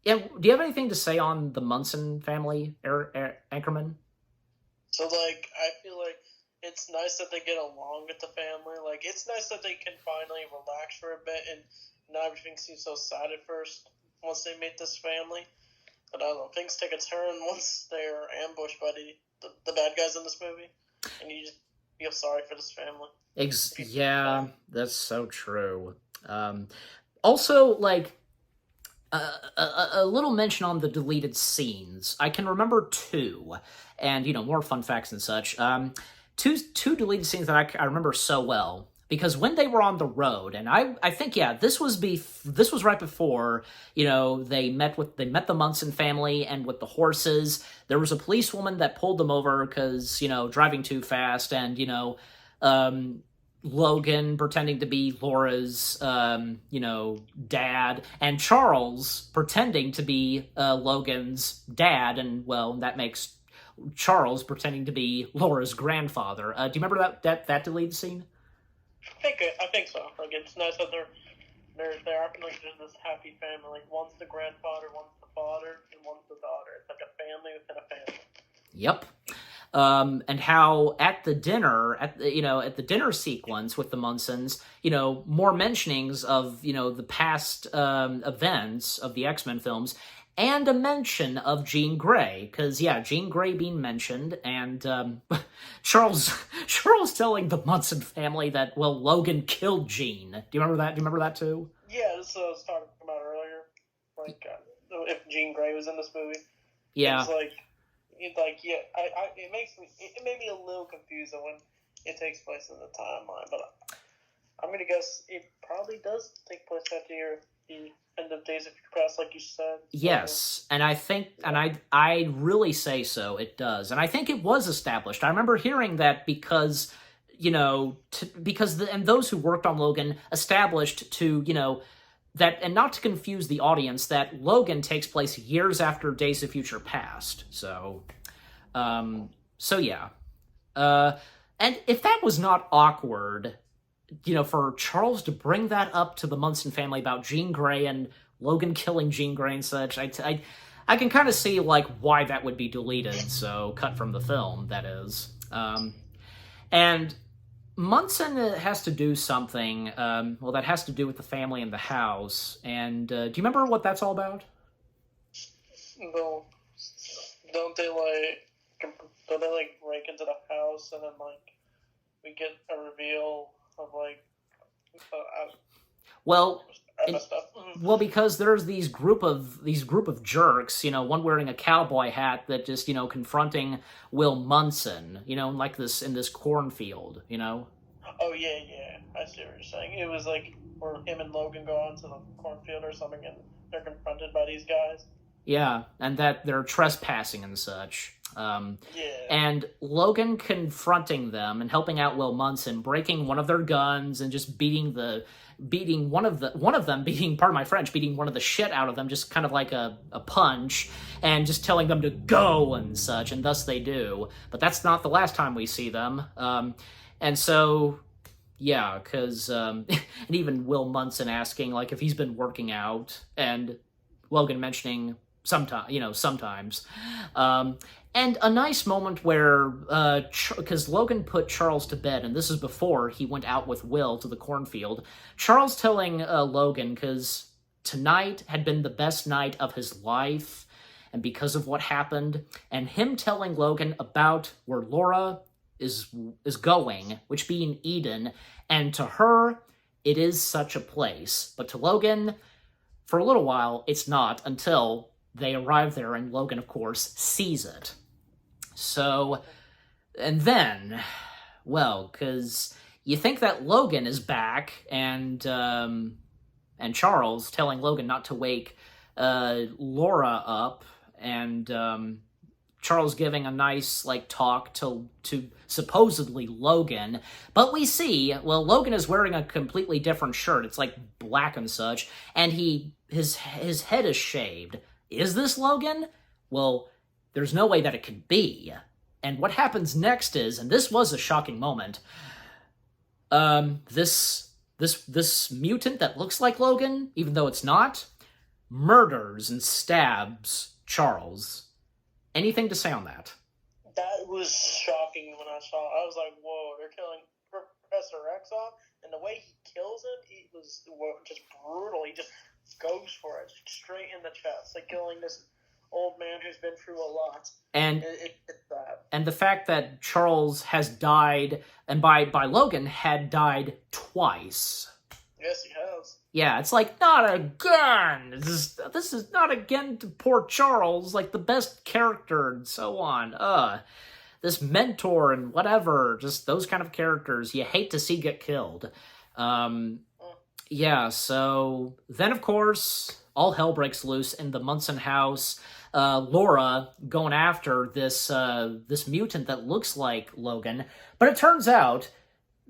Speaker 1: do you have anything to say on the Munson family, Anchorman?
Speaker 2: So, I feel like it's nice that they get along with the family. It's nice that they can finally relax for a bit and not everything seems so sad at first once they meet this family. But I don't know, things take a turn once they're ambushed by the bad guys in this movie. And you just feel sorry for this family.
Speaker 1: Yeah, that's so true. Also, a little mention on the deleted scenes. I can remember two, and more fun facts and such. Two deleted scenes that I remember so well, because when they were on the road, and I think this was right before they met the Munson family, and with the horses, there was a policewoman that pulled them over because driving too fast, and Logan pretending to be Laura's, dad, and Charles pretending to be Logan's dad, and, that makes Charles pretending to be Laura's grandfather. Do you remember that deleted scene?
Speaker 2: I think so. It's nice that they're acting like there's this happy family. One's the grandfather, one's the father, and one's the daughter. It's like a family within a family.
Speaker 1: Yep. And how at the dinner sequence with the Munsons, more mentionings of, the past events of the X-Men films, and a mention of Jean Grey, because, Jean Grey being mentioned, and Charles telling the Munson family that, Logan killed Jean. Do you remember that? Do you remember that too?
Speaker 2: Yeah, this was talking about earlier. If Jean Grey was in this movie.
Speaker 1: Yeah.
Speaker 2: It made me a little confused when it takes place in the timeline, but I'm gonna guess it probably does take place after the end of Days of Future Past, like you said.
Speaker 1: Yes, and I think, and I really say so, it does, and I think it was established. I remember hearing that because those who worked on Logan established to that, and not to confuse the audience, that Logan takes place years after Days of Future Past. So, yeah. And if that was not awkward, for Charles to bring that up to the Munson family about Jean Grey and Logan killing Jean Grey and such, I can kind of see, why that would be deleted, so cut from the film, that is. And Munson has to do something, that has to do with the family and the house, and do you remember what that's all about?
Speaker 2: No. Don't they, break into the house, and then, we get a reveal of,
Speaker 1: because there's these group of jerks, one wearing a cowboy hat that just, confronting Will Munson, in this cornfield,
Speaker 2: Oh, yeah. I see what you're saying. It was where him and Logan go onto the cornfield or something, and they're confronted by these guys.
Speaker 1: Yeah, and that they're trespassing and such.
Speaker 2: Yeah.
Speaker 1: And Logan confronting them and helping out Will Munson, breaking one of their guns and just beating one of them, pardon my French, beating one of the shit out of them, just kind of like a punch, and just telling them to go and such, and thus they do. But that's not the last time we see them. And so, yeah, because, and even Will Munson asking, if he's been working out, and Logan mentioning sometimes. And a nice moment where, because Logan put Charles to bed, and this is before he went out with Will to the cornfield, Charles telling Logan, because tonight had been the best night of his life, and because of what happened, and him telling Logan about where Laura is going, which being Eden, and to her, it is such a place. But to Logan, for a little while, it's not until they arrive there, and Logan, of course, sees it. So, and then, well, because you think that Logan is back, and Charles telling Logan not to wake Laura up, and Charles giving a nice, like, talk to supposedly Logan, but we see, well, Logan is wearing a completely different shirt. It's, like, black and such, and his head is shaved. Is this Logan? Well, there's no way that it could be. And what happens next is, and this was a shocking moment, this mutant that looks like Logan, even though it's not, murders and stabs Charles. Anything to say on that?
Speaker 2: That was shocking when I saw it. I was like, whoa, they're killing Professor X off, and the way he kills him, it was just brutal. He just goes for it, straight in the chest, like killing this old man who's been through a lot.
Speaker 1: And
Speaker 2: it's bad. And
Speaker 1: the fact that Charles has died, and by Logan, had died twice.
Speaker 2: Yes, he has.
Speaker 1: Yeah, it's like, not again! This is not again to poor Charles, like the best character and so on. This mentor and whatever, just those kind of characters you hate to see get killed. Yeah, so then of course, all hell breaks loose in the Munson house. Laura going after this mutant that looks like Logan, but it turns out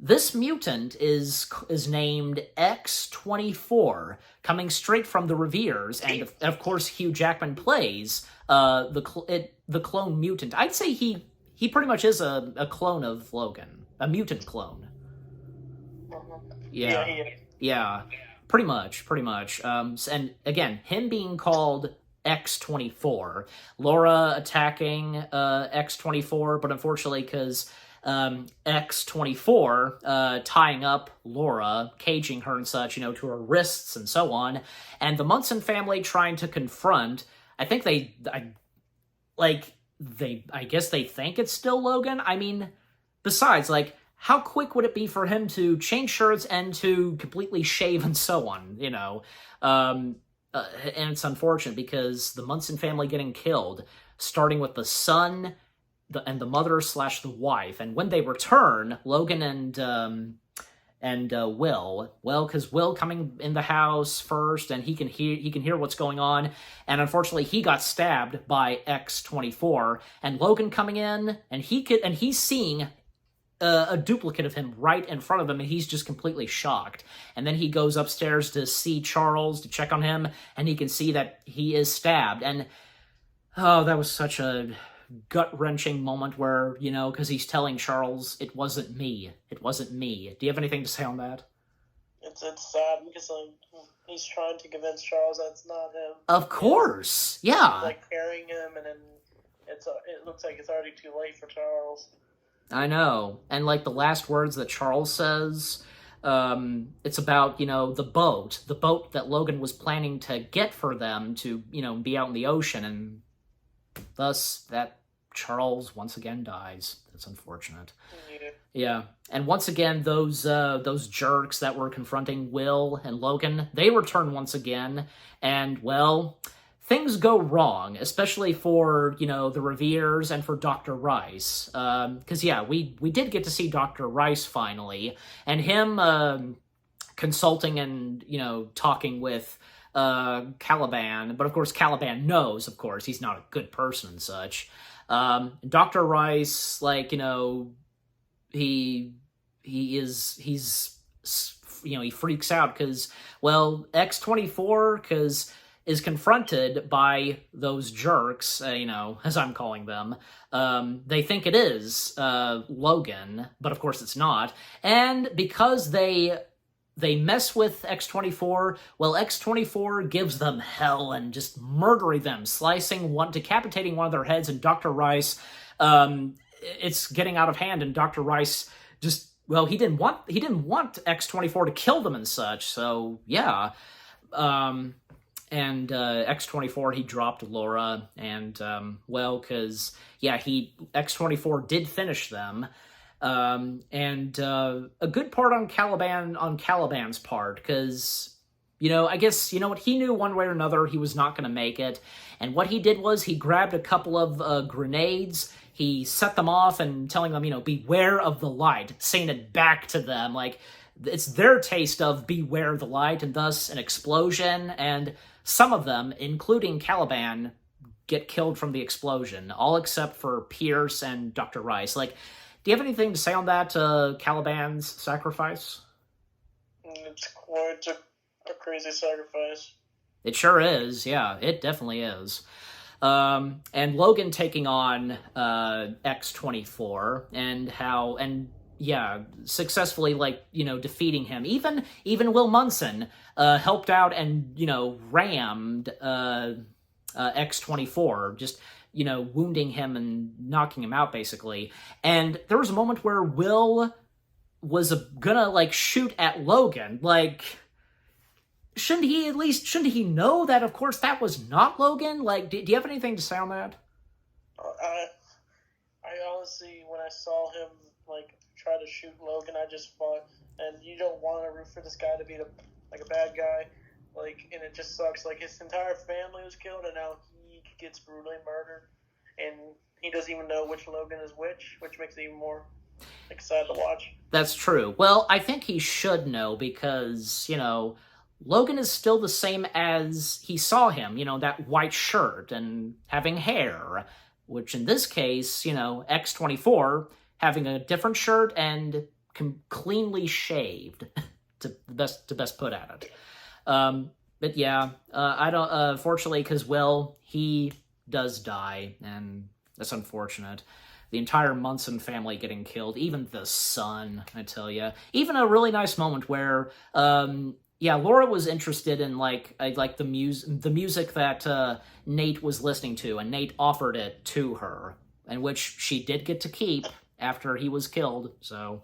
Speaker 1: this mutant is named X-24, coming straight from the Reveres, and of course Hugh Jackman plays the clone mutant. I'd say he pretty much is a clone of Logan, a mutant clone. Yeah, pretty much. And again, him being called X-24, Laura attacking X-24, but unfortunately, because X-24 tying up Laura, caging her and such, to her wrists and so on, and the Munson family trying to confront. I think I guess they think it's still Logan. I mean, besides, like, how quick would it be for him to change shirts and to completely shave and so on, and it's unfortunate because the Munson family getting killed, starting with the son and the mother / the wife, and when they return, Logan and Will, because Will coming in the house first, and he can hear what's going on, and unfortunately he got stabbed by X-24, and Logan coming in, and he's seeing a duplicate of him right in front of him, and he's just completely shocked. And then he goes upstairs to see Charles, to check on him, and he can see that he is stabbed. And, oh, that was such a gut-wrenching moment where, because he's telling Charles, it wasn't me. Do you have anything to say on that?
Speaker 2: It's sad because he's trying to convince Charles that it's not him.
Speaker 1: Of course, yeah.
Speaker 2: He's, carrying him, and then it looks like it's already too late for Charles.
Speaker 1: I know. And, the last words that Charles says, it's about, the boat that Logan was planning to get for them to, be out in the ocean, and thus that Charles once again dies. That's unfortunate. Yeah. And once again, those jerks that were confronting Will and Logan, they return once again, and, well, things go wrong, especially for, the Reveres and for Dr. Rice. Because, we did get to see Dr. Rice finally, and him consulting and, talking with Caliban. But, of course, Caliban knows, of course, he's not a good person and such. Dr. Rice, he freaks out because, well, X-24, is confronted by those jerks, as I'm calling them. They think it is Logan, but of course it's not. And because they mess with X-24, well, X-24 gives them hell and just murdering them, decapitating one of their heads, and Dr. Rice, it's getting out of hand, and Dr. Rice just, well, he didn't want X-24 to kill them and such, so yeah. And X-24, he dropped Laura, and, well, because, X-24 did finish them. And a good part on Caliban's part, because, I guess, what, he knew one way or another he was not going to make it, and what he did was he grabbed a couple of grenades, he set them off and telling them, beware of the light, saying it back to them, like, it's their taste of beware the light, and thus an explosion, and some of them, including Caliban, get killed from the explosion, all except for Pierce and Dr. Rice. Like, do you have anything to say on that, Caliban's sacrifice?
Speaker 2: It's quite a crazy sacrifice.
Speaker 1: It sure is, yeah, it definitely is. And Logan taking on X-24, and successfully, defeating him. Even Will Munson helped out and, rammed X-24, just, wounding him and knocking him out, basically. And there was a moment where Will was gonna, shoot at Logan. Like, shouldn't he know that, of course, that was not Logan? Like, do you have anything to say on that?
Speaker 2: I honestly, when I saw him, try to shoot Logan, I just thought, and you don't want to root for this guy to be a bad guy, and it just sucks. His entire family was killed, and now he gets brutally murdered, and he doesn't even know which Logan is which makes it even more excited to watch.
Speaker 1: That's true. Well, I think he should know because, Logan is still the same as he saw him, that white shirt and having hair, which in this case, X-24 having a different shirt and cleanly shaved, to best put at it. But yeah, I don't, fortunately, because Will, he does die, and that's unfortunate. The entire Munson family getting killed, even the son, I tell you. Even a really nice moment where, Laura was interested in, the music that Nate was listening to, and Nate offered it to her, and which she did get to keep after he was killed, so...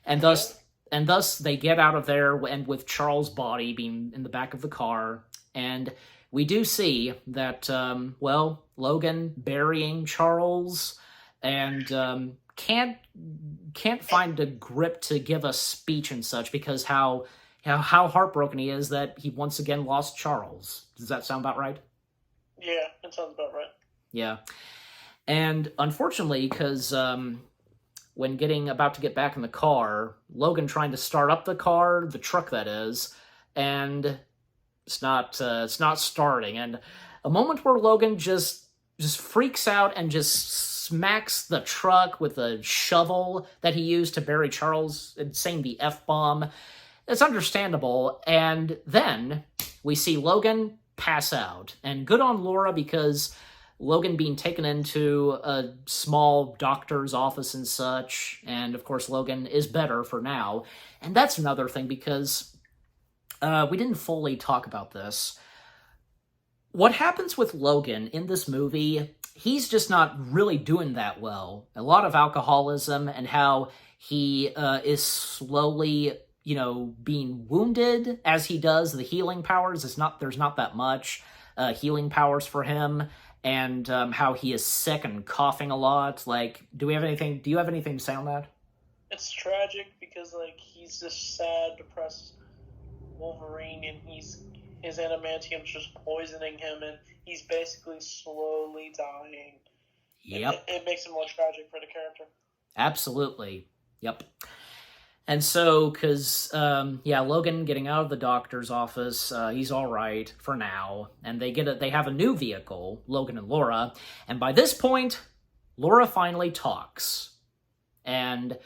Speaker 1: And thus they get out of there, and with Charles' body being in the back of the car, and we do see that, Logan burying Charles, and can't find a grip to give a speech and such, because how heartbroken he is that he once again lost Charles. Does that sound about right?
Speaker 2: Yeah, that sounds about right.
Speaker 1: Yeah. And unfortunately, because when about to get back in the car, Logan trying to start up the car, the truck that is, and it's not starting. And a moment where Logan just freaks out and just smacks the truck with a shovel that he used to bury Charles, saying the F-bomb. It's understandable. And then we see Logan pass out. And good on Laura, because Logan being taken into a small doctor's office and such, and of course Logan is better for now. And that's another thing, because we didn't fully talk about this. What happens with Logan in this movie, he's just not really doing that well. A lot of alcoholism, and how he is slowly, being wounded as he does. The healing powers, there's not that much healing powers for him. And how he is sick and coughing a lot. Do you have anything to say on that?
Speaker 2: It's tragic because, he's this sad, depressed Wolverine, and his adamantium's just poisoning him, and he's basically slowly dying.
Speaker 1: Yep.
Speaker 2: It makes it more tragic for the character.
Speaker 1: Absolutely. Yep. And so, because, Logan getting out of the doctor's office, he's all right for now, and they have a new vehicle, Logan and Laura, and by this point, Laura finally talks. And,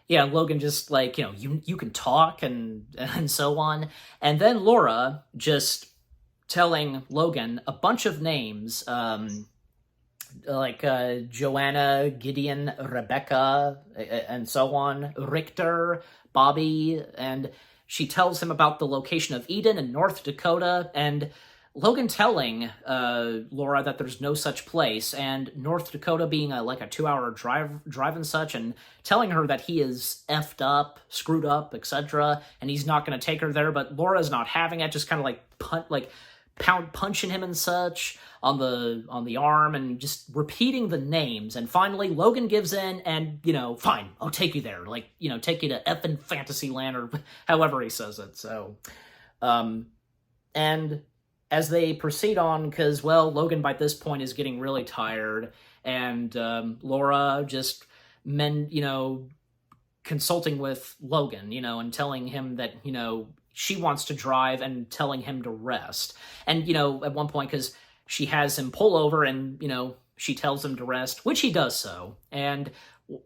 Speaker 1: Logan just, you can talk, and so on. And then Laura just telling Logan a bunch of names, Joanna, Gideon, Rebecca, and so on, Richter, Bobby, and she tells him about the location of Eden in North Dakota, and Logan telling Laura that there's no such place, and North Dakota being a 2-hour drive and such, and telling her that he is effed up, screwed up, etc., and he's not going to take her there, but Laura's not having it, just kind of punching him and such on the arm and just repeating the names. And finally Logan gives in and, fine, I'll take you there, like, take you to effing Fantasyland, or however he says it. So and as they proceed on, because, well, Logan by this point is getting really tired, and Laura just consulting with Logan, and telling him that, she wants to drive and telling him to rest. And, at one point, because she has him pull over and, she tells him to rest, which he does so. And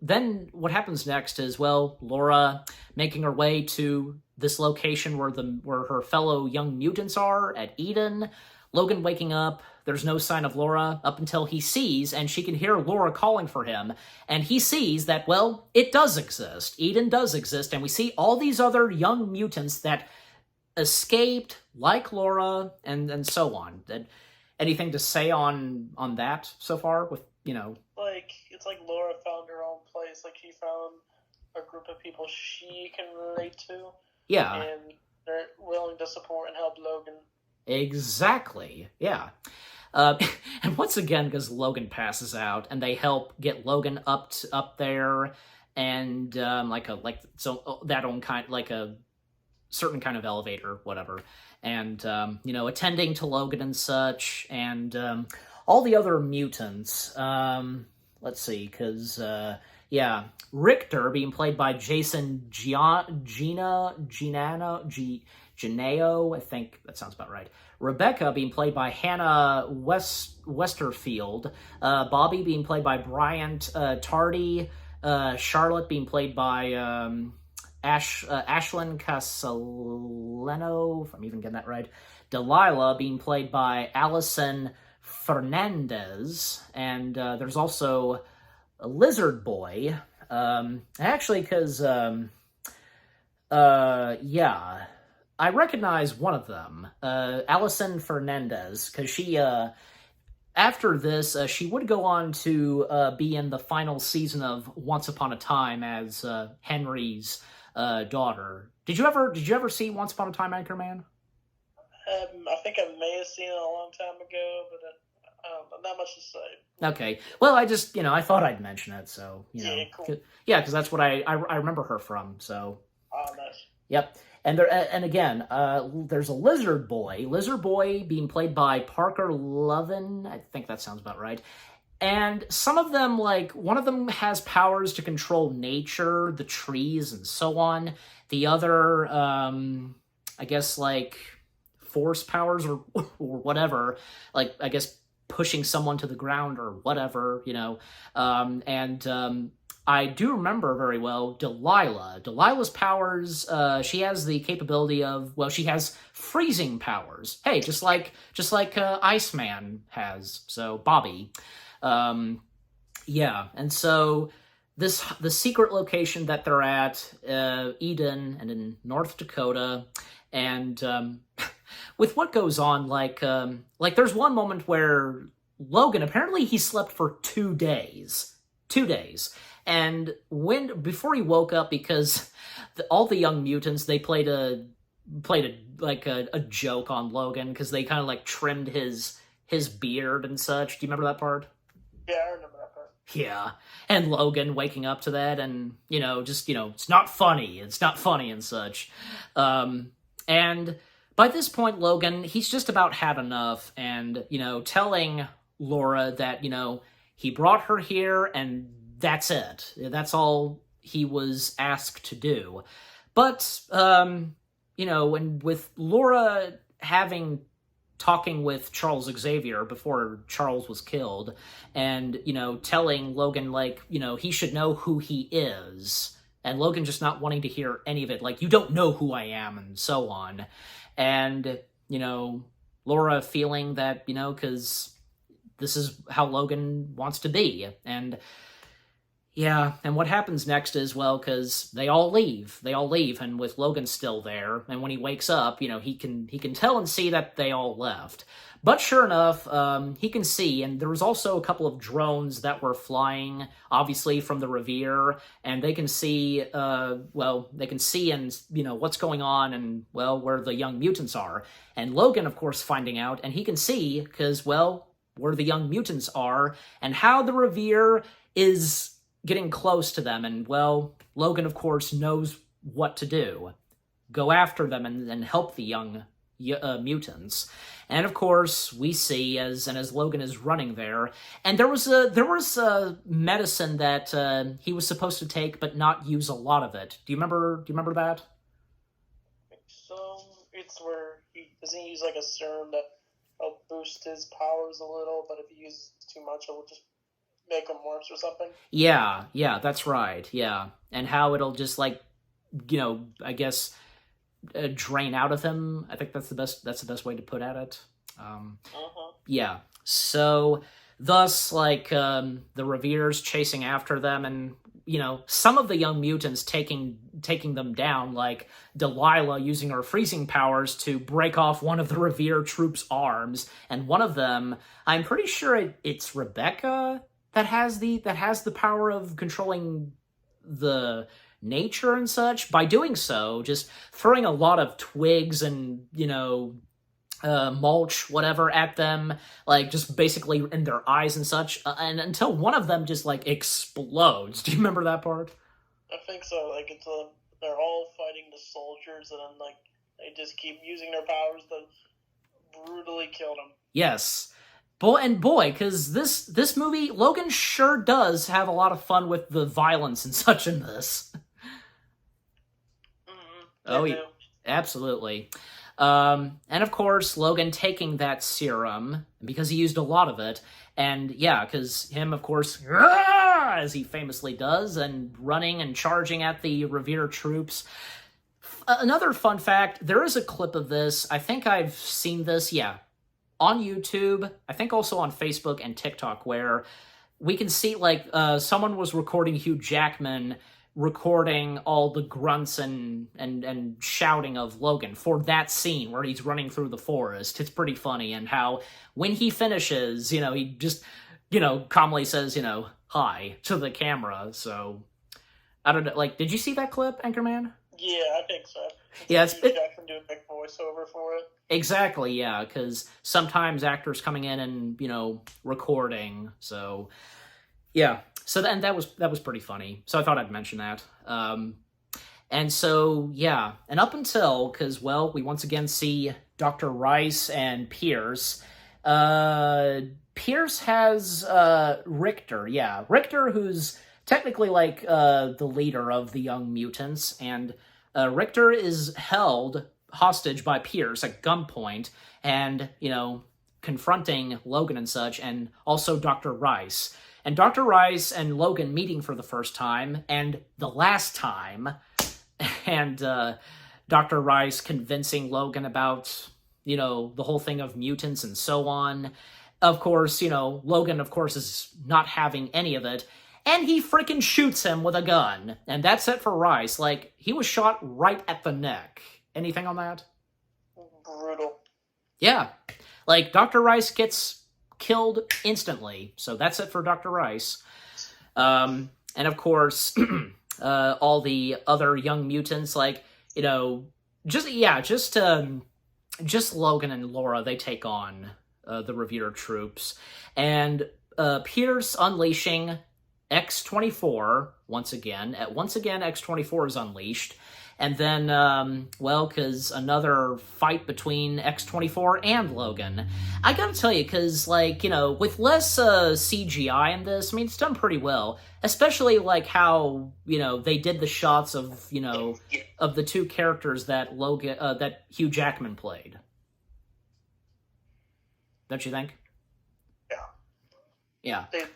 Speaker 1: then what happens next is, well, Laura making her way to this location where her fellow young mutants are at Eden. Logan waking up, there's no sign of Laura up until he sees, and she can hear Laura calling for him, and he sees that, well, it does exist. Eden does exist, and we see all these other young mutants that escaped, like Laura, and so on. Anything to say on that so far? With
Speaker 2: like, it's like Laura found her own place. Like, she found a group of people she can relate to.
Speaker 1: Yeah.
Speaker 2: And they're willing to support and help Logan.
Speaker 1: Exactly. Yeah. And once again, because Logan passes out, and they help get Logan up there, and that own kind, like a certain kind of elevator, whatever, and attending to Logan and such, and all the other mutants. Let's see, because Richter being played by Jason Genao, I think that sounds about right. Rebecca being played by Hannah Westerfield. Bobby being played by Bryant Tardy. Charlotte being played by Ashlyn Castellano, if I'm even getting that right. Delilah being played by Allison Fernandez. And there's also a Lizard Boy. Actually, because, I recognize one of them, Allison Fernandez, because she, after this, she would go on to be in the final season of Once Upon a Time as Henry's daughter. Did you ever see Once Upon a Time, Anchorman?
Speaker 2: I think I may have seen it a long time ago, but not much to say.
Speaker 1: Okay. Well, I just, I thought I'd mention it, so,
Speaker 2: Yeah, cool.
Speaker 1: Yeah, because that's what I remember her from, so.
Speaker 2: Oh, nice.
Speaker 1: Yep. And again, there's a Lizard Boy being played by Parker Levin. I think that sounds about right. And some of them, like, one of them has powers to control nature, the trees, and so on. The other, I guess, like, force powers or whatever. Like, I guess, pushing someone to the ground or whatever, I do remember very well Delilah. Delilah's powers, she has the capability of, well, she has freezing powers. Hey, just like Iceman has. So Bobby. And so the secret location that they're at, Eden and in North Dakota, and with what goes on, like there's one moment where Logan, apparently he slept for 2 days. 2 days. And before he woke up, because all the young mutants, they played a joke on Logan, because they kind of like trimmed his beard and such. Do you remember that part?
Speaker 2: Yeah, I remember that part.
Speaker 1: Yeah. And Logan waking up to that, and it's not funny and such. And by this point, Logan, he's just about had enough, and telling Laura that he brought her here, and that's it. That's all he was asked to do. But, and with Laura talking with Charles Xavier before Charles was killed, and, telling Logan, like, he should know who he is, and Logan just not wanting to hear any of it, like, you don't know who I am, and so on. And, Laura feeling that, because this is how Logan wants to be. And Yeah, and what happens next is, well, because they all leave. They all leave, and with Logan still there, and when he wakes up, he can tell and see that they all left. But sure enough, he can see, and there was also a couple of drones that were flying, obviously from the Revere, and they can see, they can see and what's going on, and where the young mutants are. And Logan, of course, finding out, and he can see because where the young mutants are, and how the Revere is getting close to them, and Logan of course knows what to do. Go after them and help the young mutants. And of course we see as Logan is running there, and there was a medicine that he was supposed to take but not use a lot of it. Do you remember that?
Speaker 2: So it's where he doesn't use like a serum that help boost his powers a little, but if he uses too much it will just make them worse or something.
Speaker 1: Yeah, that's right. Yeah, and how it'll just I guess drain out of him. I think that's the best way to put at it. Yeah. So thus, the Revere's chasing after them, and some of the young mutants taking them down, like Delilah using her freezing powers to break off one of the Revere troops' arms, and one of them, I'm pretty sure it's Rebecca that has the power of controlling the nature and such. By doing so, just throwing a lot of twigs and mulch, whatever, at them, just basically in their eyes and such, and until one of them just explodes. Do you remember that part?
Speaker 2: I think so. They're all fighting the soldiers, and then they just keep using their powers to brutally kill them.
Speaker 1: Yes. Boy, because this movie, Logan sure does have a lot of fun with the violence and such in this. Oh, yeah, absolutely. And of course, Logan taking that serum, because he used a lot of it, and because him, of course, as he famously does, and running and charging at the Revere troops. Another fun fact, there is a clip of this, I think I've seen this, on YouTube, I think also on Facebook and TikTok, where we can see, someone was recording Hugh Jackman recording all the grunts and shouting of Logan for that scene where he's running through the forest. It's pretty funny, and how when he finishes, he just, calmly says, hi to the camera. So, I don't know, did you see that clip, Anchorman?
Speaker 2: Yeah, I think so.
Speaker 1: Yeah,
Speaker 2: Hugh Jackman do a big voiceover for it.
Speaker 1: Exactly, yeah, because sometimes actors coming in and, recording, so, yeah. So then that was pretty funny. So I thought I'd mention that. And so, yeah, and up until, because, we once again see Dr. Rice and Pierce. Pierce has Richter, Richter, who's technically the leader of the Young Mutants, and Richter is held hostage by Pierce at gunpoint, and, confronting Logan and such, and also Dr. Rice. And Dr. Rice and Logan meeting for the first time, and the last time, and Dr. Rice convincing Logan about, the whole thing of mutants and so on. Of course, Logan, of course, is not having any of it, and he freaking shoots him with a gun. And that's it for Rice. He was shot right at the neck. Anything on that?
Speaker 2: Brutal.
Speaker 1: Yeah. Dr. Rice gets killed instantly. So that's it for Dr. Rice. And of course, all the other young mutants, just Logan and Laura, they take on the Revere troops. And Pierce unleashing X-24 once again. X-24 is unleashed. And then, because another fight between X-24 and Logan. I gotta tell you, because, with less CGI in this, it's done pretty well. Especially, how, they did the shots of, of the two characters that that Hugh Jackman played. Don't you think? Yeah.
Speaker 2: They're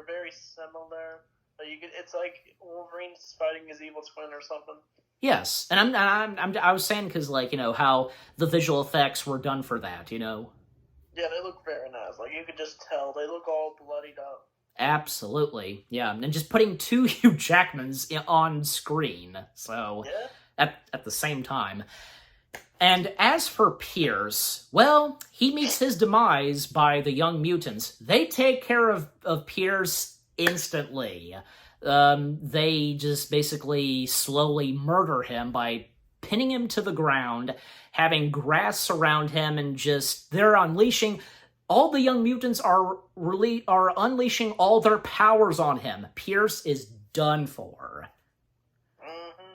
Speaker 2: very similar. It's like Wolverine's fighting his evil twin or something.
Speaker 1: Yes, and I was saying because how the visual effects were done for that.
Speaker 2: Yeah, they look very nice. You could just tell they look all bloodied up.
Speaker 1: Absolutely, yeah, and just putting two Hugh Jackmans on screen, so
Speaker 2: Yeah.
Speaker 1: at the same time. And as for Pierce, well, he meets his demise by the Young Mutants. They take care of Pierce instantly. They just basically slowly murder him by pinning him to the ground, having grass surround him, and just they're unleashing. All the Young Mutants are unleashing all their powers on him. Pierce is done for.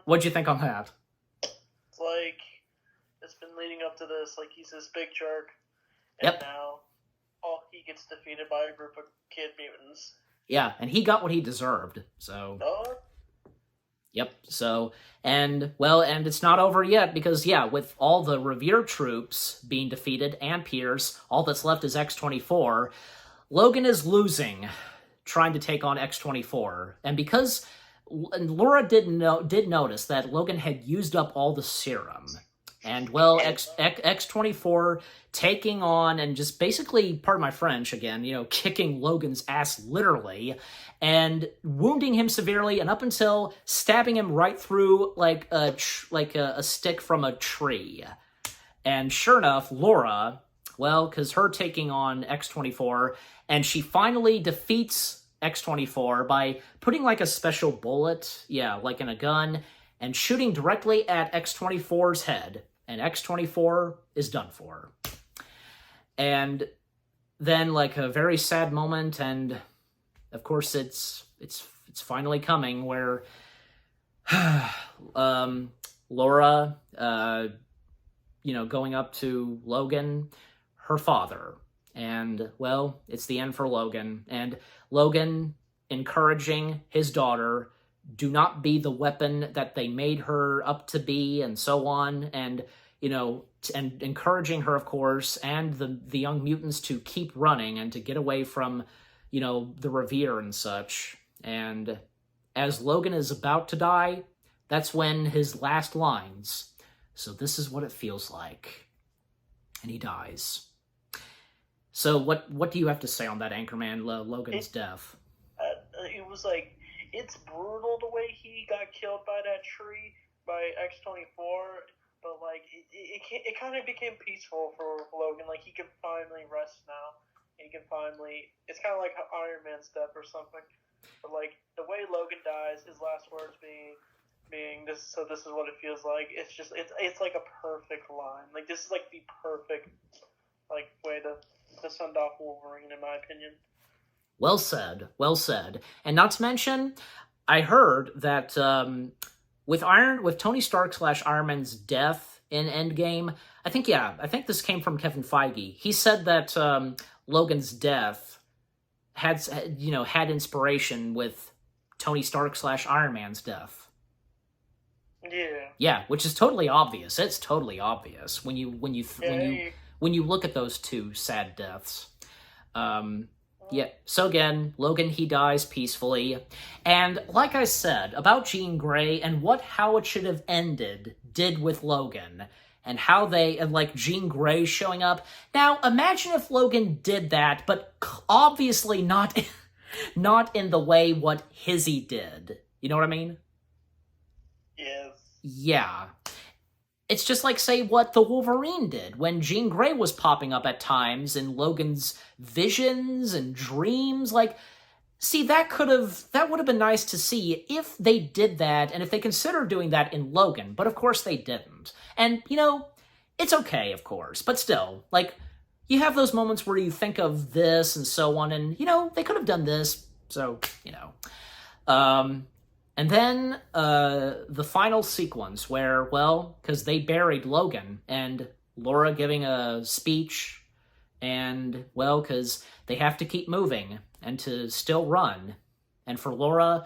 Speaker 1: What'd you think on that?
Speaker 2: It's like it's been leading up to this. Like he's this big jerk, and
Speaker 1: Yep.
Speaker 2: now he gets defeated by a group of kid mutants.
Speaker 1: Yeah, and he got what he deserved. So. Yep. So, and it's not over yet because, yeah, with all the Revere troops being defeated and Pierce, all that's left is X-24. Logan is losing, trying to take on X-24. And because Laura did notice that Logan had used up all the serum. And, well, X-24 taking on and just basically, pardon my French again, kicking Logan's ass literally and wounding him severely and up until stabbing him right through like a stick from a tree. And sure enough, Laura, well, because her taking on X-24, and she finally defeats X-24 by putting like a special bullet, like in a gun, and shooting directly at X-24's head. And X-24 is done for. And then, like, a very sad moment, and of course it's finally coming, where Laura, going up to Logan, her father. And, well, it's the end for Logan. And Logan encouraging his daughter, do not be the weapon that they made her up to be, and so on, and and encouraging her, of course, and the Young Mutants to keep running and to get away from, the Revere and such. And as Logan is about to die, that's when his last lines, "So this is what it feels like," and he dies. So what do you have to say on that, Anchorman, Logan's death?
Speaker 2: It was like, it's brutal the way he got killed by that tree, by X-24, but like it kind of became peaceful for Logan. Like he can finally rest now. He can finally. It's kind of like Iron Man's death or something. But like the way Logan dies, his last words being this. So this is what it feels like. It's just it's like a perfect line. Like this is like the perfect way to send off Wolverine, in my opinion.
Speaker 1: Well said, well said. And not to mention, I heard that with Tony Stark / Iron Man's death in Endgame, I think this came from Kevin Feige. He said that Logan's death had inspiration with Tony Stark / Iron Man's death.
Speaker 2: Yeah.
Speaker 1: Yeah, which is totally obvious. It's totally obvious when you look at those two sad deaths. Yeah, so again, Logan, he dies peacefully. And like I said, about Jean Grey and how it should have ended did with Logan. And how like Jean Grey showing up. Now, imagine if Logan did that, but obviously not in the way what Hizzy did. You know what I mean?
Speaker 2: Yes.
Speaker 1: Yeah. It's just like, say, what the Wolverine did when Jean Grey was popping up at times in Logan's visions and dreams. Like, see, that would have been nice to see if they did that and if they considered doing that in Logan. But of course they didn't. And, it's okay, of course. But still, like, you have those moments where you think of this and so on, and, they could have done this. So, And then the final sequence where, well, because they buried Logan, and Laura giving a speech, and, well, because they have to keep moving and to still run. And for Laura,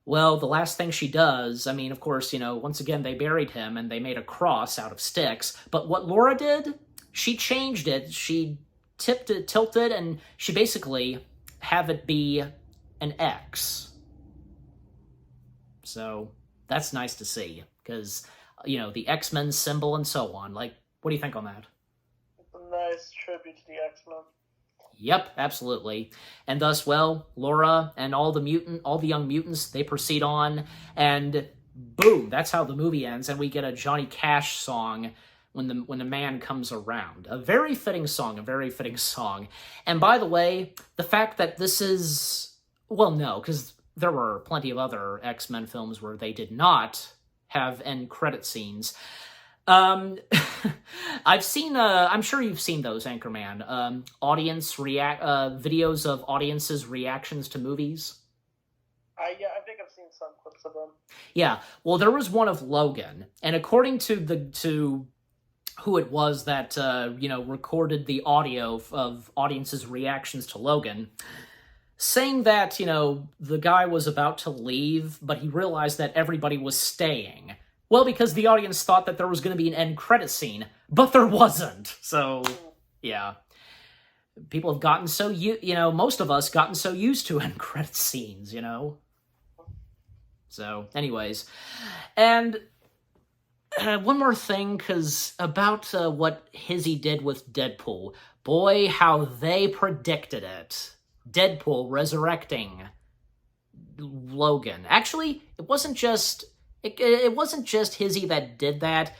Speaker 1: well, the last thing she does, I mean, of course, once again, they buried him and they made a cross out of sticks. But what Laura did, she changed it. She tilted, and she basically have it be an X. So that's nice to see, because, the X-Men symbol and so on. Like, what do you think on that?
Speaker 2: It's a nice tribute to the X-Men.
Speaker 1: Yep, absolutely. And thus, well, Laura and all the young mutants, they proceed on, and boom, that's how the movie ends, and we get a Johnny Cash song when the man comes around. A very fitting song, a very fitting song. And by the way, the fact that this is, well, no, because there were plenty of other X-Men films where they did not have end credit scenes. I've seen, I'm sure you've seen those, Anchorman, videos of audiences' reactions to movies.
Speaker 2: Yeah, I think I've seen some clips of them.
Speaker 1: Yeah, well, there was one of Logan, and according to who it was that, recorded the audio of audiences' reactions to Logan, saying that, the guy was about to leave, but he realized that everybody was staying. Well, because the audience thought that there was going to be an end credit scene, but there wasn't. So, yeah. People have gotten so, most of us gotten so used to end credit scenes, So, anyways. And one more thing, because about what Hizzy did with Deadpool. Boy, how they predicted it. Deadpool resurrecting Logan. Actually, it wasn't just Hizzy that did that.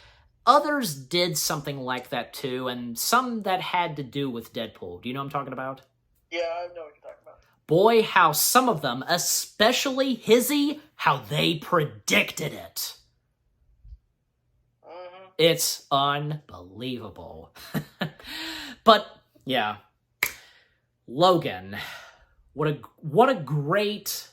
Speaker 1: Others did something like that too, and some that had to do with Deadpool. Do you know what I'm talking about?
Speaker 2: Yeah, I know what you're talking about.
Speaker 1: Boy, how some of them, especially Hizzy, how they predicted it. It's unbelievable. But, yeah. Logan. What a great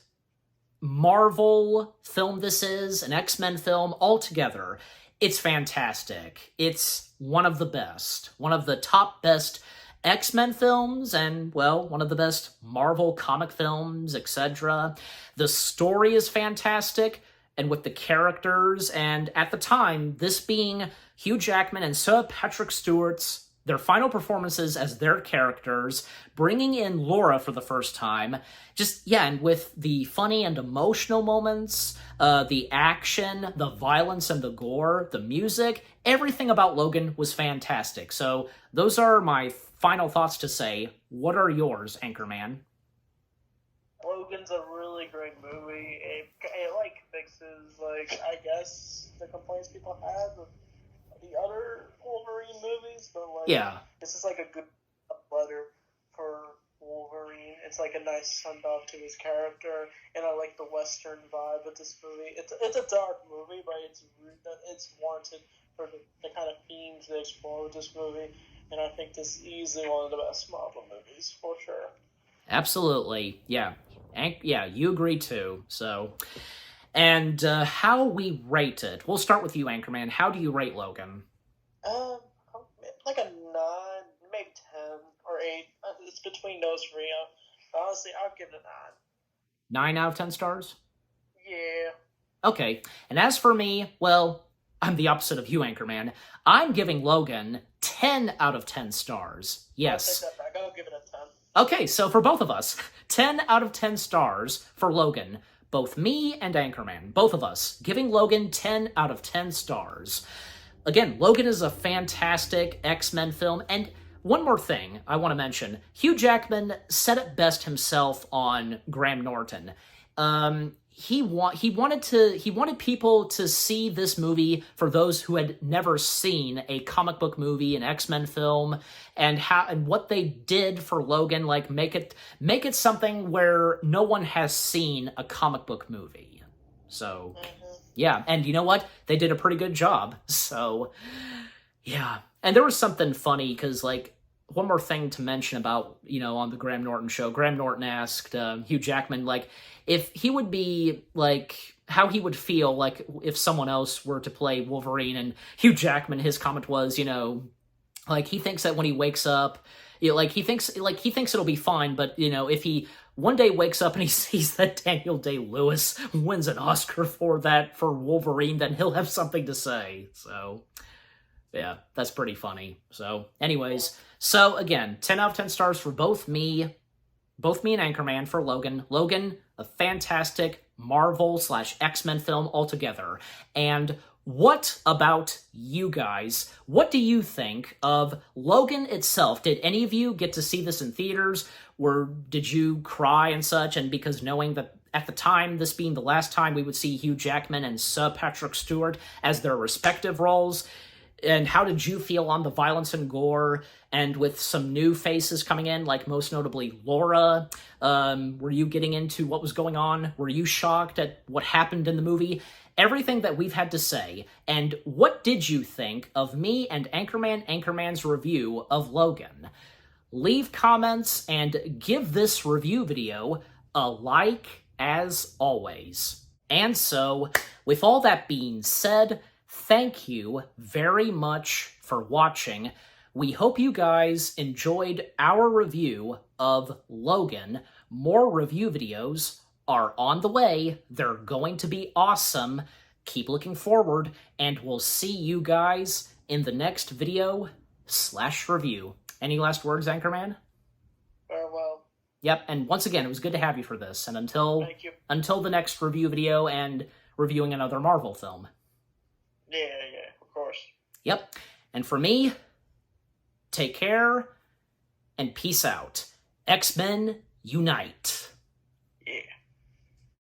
Speaker 1: Marvel film this is, an X-Men film altogether. It's fantastic. It's one of the best. One of the top best X-Men films and, well, one of the best Marvel comic films, etc. The story is fantastic, and with the characters, and at the time, this being Hugh Jackman and Sir Patrick Stewart's their final performances as their characters, bringing in Laura for the first time, and with the funny and emotional moments, the action, the violence and the gore, the music, everything about Logan was fantastic. So those are my final thoughts to say. What are yours, Anchorman?
Speaker 2: Logan's a really great movie. It fixes, I guess, the complaints people have with the other Wolverine movies, but
Speaker 1: yeah,
Speaker 2: this is a good letter for Wolverine. It's a nice send off to his character, and I like the Western vibe of this movie. It's a dark movie, but it's warranted for the kind of themes they explore with this movie, and I think this is easily one of the best Marvel movies for sure.
Speaker 1: Absolutely, yeah, you agree too. So. And how we rate it. We'll start with you, Anchorman. How do you rate Logan?
Speaker 2: Like a 9, maybe 10 or 8. It's between those three. Honestly, I'll give it a 9.
Speaker 1: 9 out of 10 stars?
Speaker 2: Yeah.
Speaker 1: Okay. And as for me, well, I'm the opposite of you, Anchorman. I'm giving Logan 10 out of 10 stars. Yes.
Speaker 2: I'll take that back. I'll give it a 10.
Speaker 1: Okay, so for both of us, 10 out of 10 stars for Logan. Both me and Anchorman, both of us, giving Logan 10 out of 10 stars. Again, Logan is a fantastic X-Men film, and one more thing I want to mention. Hugh Jackman said it best himself on Graham Norton. He wanted people to see this movie for those who had never seen a comic book movie, an X-Men film, and what they did for Logan, make it something where no one has seen a comic book movie. So, yeah, and you know what? They did a pretty good job. So, yeah. And there was something funny, because, one more thing to mention about, on the Graham Norton show. Graham Norton asked Hugh Jackman, if he would be, how he would feel, if someone else were to play Wolverine, and Hugh Jackman, his comment was, he thinks that when he wakes up, he thinks it'll be fine, but, if he one day wakes up and he sees that Daniel Day-Lewis wins an Oscar for Wolverine, then he'll have something to say, so... Yeah, that's pretty funny. So, anyways, again, 10 out of 10 stars for both me and Anchorman for Logan. Logan, a fantastic Marvel/X-Men film altogether. And what about you guys? What do you think of Logan itself? Did any of you get to see this in theaters? Or did you cry and such? And because knowing that at the time, this being the last time we would see Hugh Jackman and Sir Patrick Stewart as their respective roles, and how did you feel on the violence and gore, and with some new faces coming in, like most notably Laura? Were you getting into what was going on? Were you shocked at what happened in the movie? Everything that we've had to say, and what did you think of me and Anchorman's review of Logan? Leave comments and give this review video a like as always. And so, with all that being said, thank you very much for watching. We hope you guys enjoyed our review of Logan. More review videos are on the way. They're going to be awesome. Keep looking forward, and we'll see you guys in the next video/review. Any last words, Anchorman?
Speaker 2: Farewell.
Speaker 1: Yep, and once again, it was good to have you for this, and
Speaker 2: Thank you.
Speaker 1: until the next review video and reviewing another Marvel film.
Speaker 2: Yeah, of course.
Speaker 1: Yep, and for me, take care, and peace out. X-Men Unite.